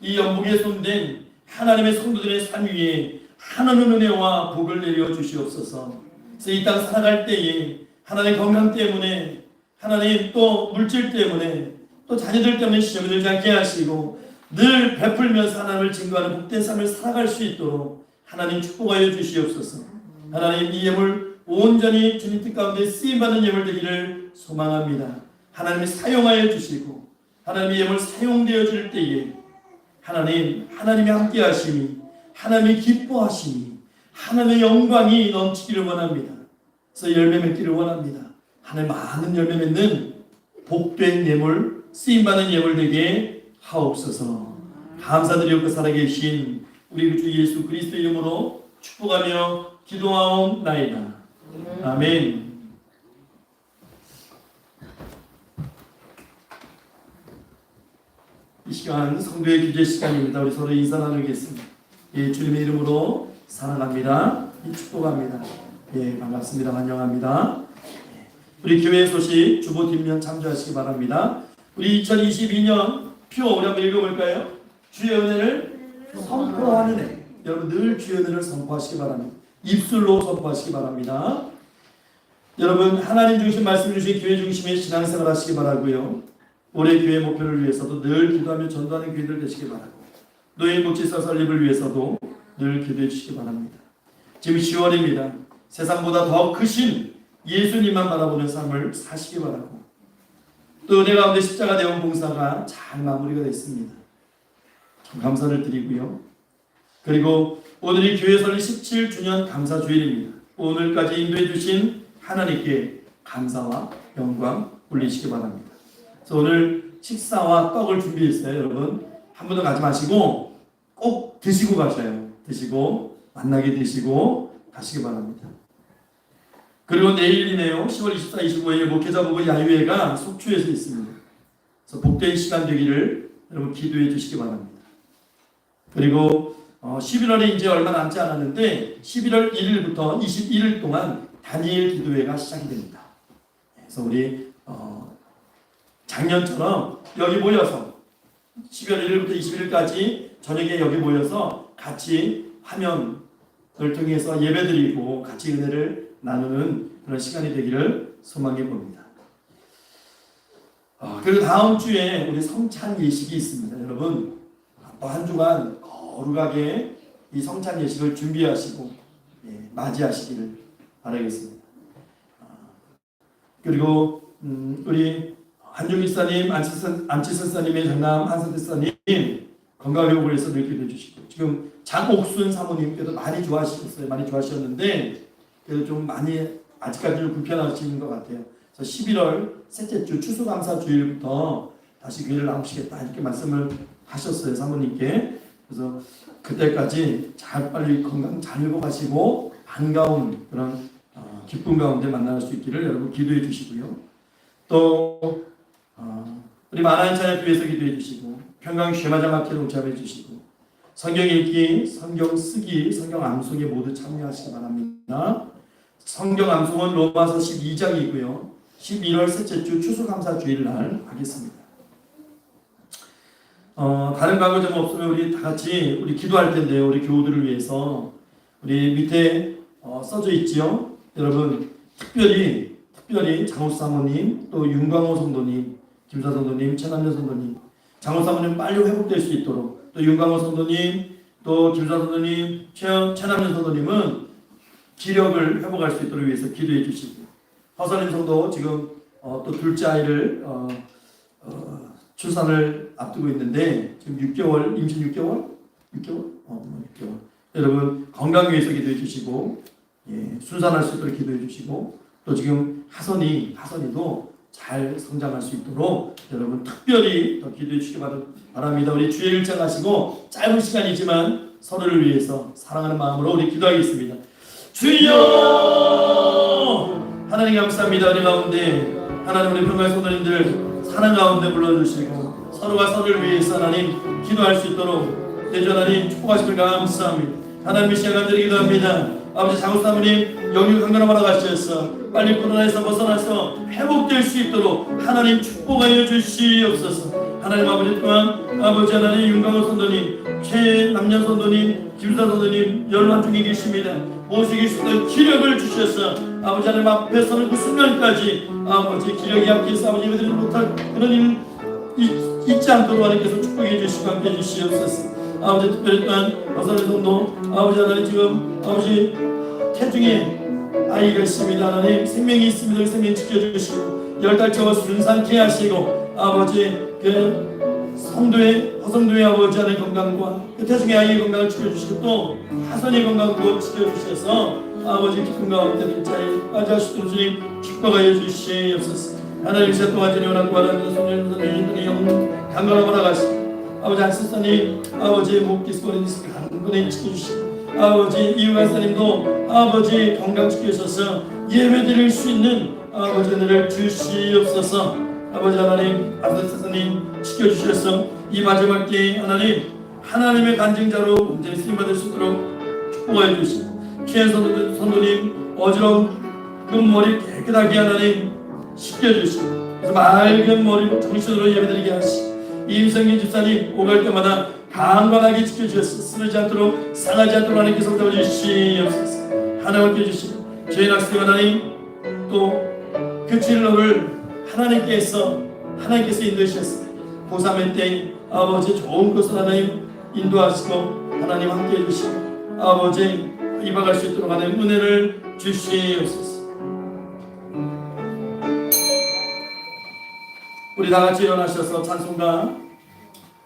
이 연복에 손댄 하나님의 성도들의 삶 위에 하나님의 은혜와 복을 내려 주시옵소서. 그래서 이 땅 살아갈 때에 하나님 건강 때문에 하나님 또 물질 때문에 또 자녀들 때문에 시험을 들지 않게 하시고 늘 베풀면서 하나님을 증거하는 복된 삶을 살아갈 수 있도록 하나님 축복하여 주시옵소서. 하나님 이 예물 온전히 주님 뜻 가운데 쓰임받는 예물 되기를 소망합니다. 하나님이 사용하여 주시고 하나님의 예물 사용되어질 때에 하나님이 함께 하시니 하나님이 기뻐하시니 하나님의 영광이 넘치기를 원합니다. 그래서 열매 맺기를 원합니다. 하나님 많은 열매 맺는 복된 예물 쓰임받는 예물 되게 하옵소서. 감사드리옵고 살아계신 우리 주 예수 그리스도 이름으로 축복하며 기도하옵나이다. 아멘. 이 시간 성도의 규제 시간입니다. 우리 서로 인사 나누겠습니다. 예, 주님의 이름으로 사랑합니다. 축복합니다. 예, 반갑습니다. 환영합니다. 우리 교회 소식 주보 뒷면 참조하시기 바랍니다. 우리 2022년 표 우리 한번 읽어볼까요? 주의 은혜를 선포하는 해. 여러분 늘 주의 은혜를 선포하시기 바랍니다. 입술로 선포하시기 바랍니다. 여러분 하나님 중심 말씀 주신 교회 중심의 신앙생활 하시기 바라고요. 올해 교회 목표를 위해서도 늘 기도하며 전도하는 교회들 되시기 바라고 노인 복지사 설립을 위해서도 늘 기도해 주시기 바랍니다. 지금 10월입니다. 세상보다 더 크신 예수님만 바라보는 삶을 사시기 바라고 또 은혜 가운데 십자가 대원 봉사가 잘 마무리가 됐습니다. 참 감사를 드리고요. 그리고 오늘이 교회 설립 17주년 감사주일입니다. 오늘까지 인도해 주신 하나님께 감사와 영광 올리시기 바랍니다. 그래서 오늘 식사와 떡을 준비했어요. 여러분 한 번도 가지 마시고 꼭 드시고 가셔요. 드시고 만나게 드시고 가시기 바랍니다. 그리고 내일이네요. 10월 24, 25일 목회자 부부 야유회가 속초에서 있습니다. 그래서 복된 시간 되기를 여러분 기도해 주시기 바랍니다. 그리고 11월에 이제 얼마 남지 않았는데 11월 1일부터 21일 동안 다니엘 기도회가 시작이 됩니다. 그래서 우리 작년처럼 여기 모여서 12월 1일부터 21일까지 저녁에 여기 모여서 같이 화면을 통해서 예배드리고 같이 은혜를 나누는 그런 시간이 되기를 소망해 봅니다. 그리고 다음 주에 우리 성찬 예식이 있습니다. 여러분 또 한 주간 거룩하게 이 성찬 예식을 준비하시고 맞이하시기를 바라겠습니다. 그리고 우리 한중기사님, 안치선사님의 장남 한선대사님 건강회복을 해서 늘 기도해 주시고 지금 장옥순 사모님께도 많이 좋아하셨어요. 많이 좋아하셨는데 그래도 좀 많이 아직까지는 불편하시는 것 같아요. 그래서 11월 셋째 주 추수감사주일부터 다시 교회를 나오시겠다 이렇게 말씀을 하셨어요. 사모님께. 그래서 그때까지 잘 빨리 건강 잘 회복하시고 반가운 그런 기쁨 가운데 만날 수 있기를 여러분 기도해 주시고요. 또 우리 만화인 찬양교회에서 기도해 주시고 평강 쉐마장학회 동참해 주시고 성경 읽기, 성경 쓰기, 성경 암송에 모두 참여하시기 바랍니다. 성경 암송은 로마서 12장이고요. 11월 셋째 주 추수감사주일 날 하겠습니다. 다른 광고 좀 없으면 우리 다 같이 우리 기도할 텐데요. 우리 교우들을 위해서 우리 밑에 써져 있지요. 여러분 특별히 장호 사모님, 또 윤광호 성도님, 김사 성도님, 최남현 성도님, 장호 사모님 빨리 회복될 수 있도록 또 윤광호 성도님, 또 김사 성도님, 최남현 성도님은 기력을 회복할 수 있도록 위해서 기도해 주시고 허선임 성도 지금 또 둘째 아이를 출산을 앞두고 있는데 지금 6개월 임신 6개월? 6개월? 6개월. 여러분 건강 위해서 기도해 주시고 순산할 수 있도록 기도해 주시고 또 지금 하선이도 잘 성장할 수 있도록 여러분 특별히 더 기도해 주시기 바랍니다. 우리 주의 일장 하시고 짧은 시간이지만 서로를 위해서 사랑하는 마음으로 우리 기도하겠습니다. 주여 하나님 감사합니다. 우리 가운데 하나님 우리 평강 성도님들 사랑 가운데 불러주시고 서로가 서로를 위해서 하나님 기도할 수 있도록 대주 하나님 축복하심을 감사합니다. 하나님 이 시간 드리기도 합니다. 아버지 장우 사모님 영육 강건함하러 가시셔서 빨리 코로나에서 벗어나서 회복될 수 있도록 하나님 축복하여 주시옵소서. 하나님 아버지 또한 아버지 하나님 윤강호 선도님, 최남년 선도님, 김사 선도님 열반 중에 계십니다. 모시기 수 있는 기력을 주셔서 아버지 하나님 앞에 서는 그 순간까지 아버지 기력이 약해서 아버지 예배드리지 못할 그런 일 잊지 않도록 하나님께서 축복해 주시고 함께 해주시옵소서. 아버지 특별히 또한 박사님 성도 아버지 하나님 지금 아버지 태중에 아이가 있습니다. 하나님 생명이 있습니다. 그 생명 지켜주시고 10달째와 순산케 하시고 아버지 그 허성도의 아버지 하나님 건강과 그 태중의 아이의 건강을 지켜주시고 또 하선의 건강도 지켜주셔서 아버지 기쁨 가운데 눈차에 빠져하시도록 주님 축복하여 주시옵소서. 하나님 새 동안 지내오라고 하는 소년들의 영혼 강건하고 나가시고 아버지 한스사님 아버지의 목기스거리 강건히 지켜주시고 아버지 이유관사님도 아버지 건강 지켜주셔서 예배드릴 수 있는 아버지 은혜를 주시옵소서. 아버지 하나님 한스사님 지켜주셔서 이 마지막 때에 하나님의 간증자로 온전히 쓰임받을 수 있도록 축복하여 주시고 최현 선도님 어지러운 그 머리 깨끗하게 하나님 씻겨주시고 그래서 맑은 머리로 정신으로 예배드리게 하시고 이임성민 집사님 오갈 때마다 강건하게 지켜주셔서 쓰러지 않도록 상하지 않도록 하나님께서 붙잡아주시옵소서. 하나님께 주시고 저희 학생 하나님 또 그 진로를 하나님께서 인도하셨습니다. 고3의 때 아버지 좋은 것을 하나님 인도하시고 하나님 함께 해주시고 아버지 이방할 수 있도록 하나님 은혜를 주시옵소서. 우리 다같이 일어나셔서 찬송가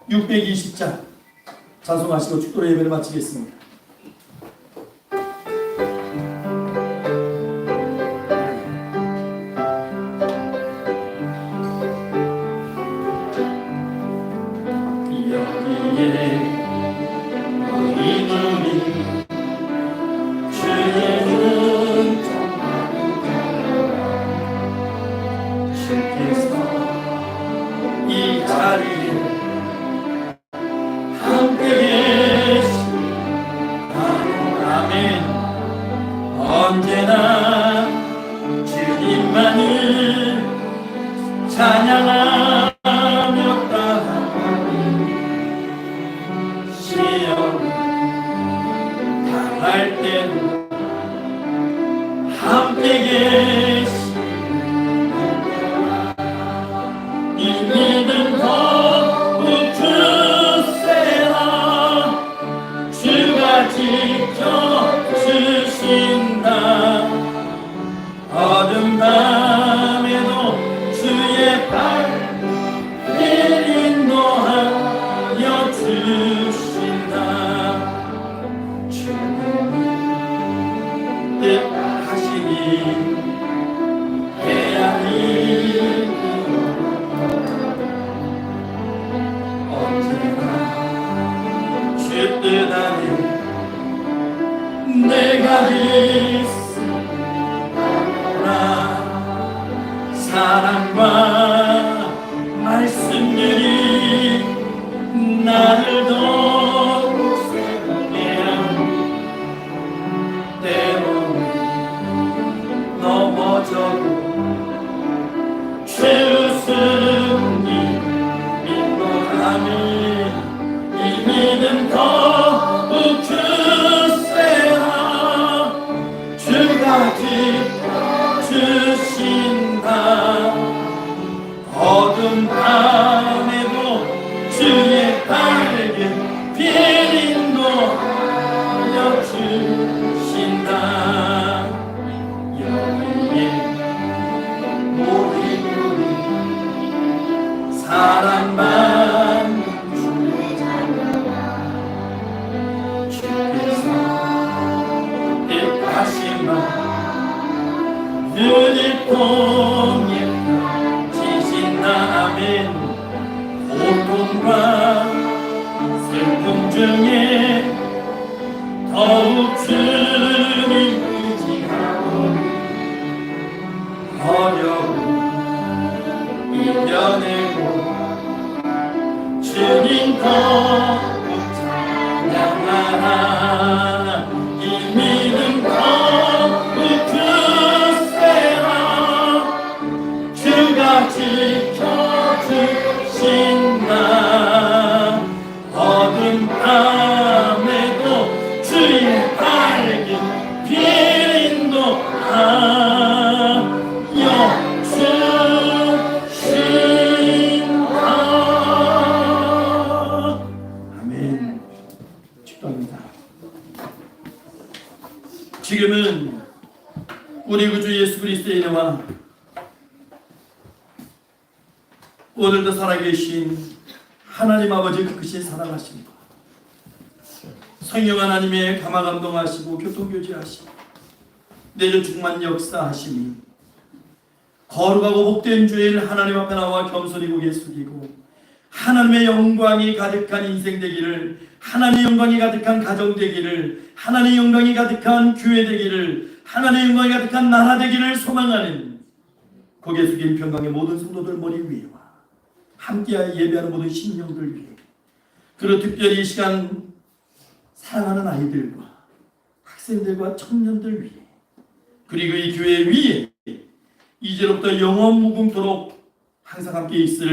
620장 찬송하시고 축도로 예배를 마치겠습니다. 언제나 주님만을 찬양하며 따라가니 시험 당할 때도 함께 계시는 이 믿음 더욱 주세라. 주가 지켜주신다. 어둠 밤에도 주의 발길 인도하여 주신다. 주는 뜻하시니 해야니 언제나 주 뜻 안에 내가 있으나 사랑과 말씀들이 나를 더욱 새롭게 하니 때로는 넘어져도 최우승이 인도하니 이 믿음 더욱 주세라. 주가 지켜주신다. 어둠 밤에도 주의 밝은 빛 인도하여 주신다. 여기에 모인 우리 사랑받는 주의 자녀라. 주께서 뜻하신 바 눈을 통해 지신다. 아멘. 고통과 슬픔 중에 더욱 주님 의지하고 어려움 이겨내고 주님 더욱 그리스도의 은혜와 오늘도 살아계신 하나님 아버지 그 크신 사랑하심과 성령 하나님의 감화감동하시고 교통교제하시고 내전 충만 역사하심이 거룩하고 복된 주일 하나님 앞에 나와 겸손히 고개 숙이고 하나님의 영광이 가득한 인생 되기를, 하나님의 영광이 가득한 가정 되기를, 하나님의 영광이 가득한 교회 되기를, 하나님의 영광이 가득한 나라 되기를 소망하는 고개 숙인 평강의 모든 성도들 머리 위에와 함께하여 예배하는 모든 신령들 위해, 그리고 특별히 이 시간 사랑하는 아이들과 학생들과 청년들 위해, 그리고 이 교회 위에 이제로부터 영원 무궁토록 항상 함께 있을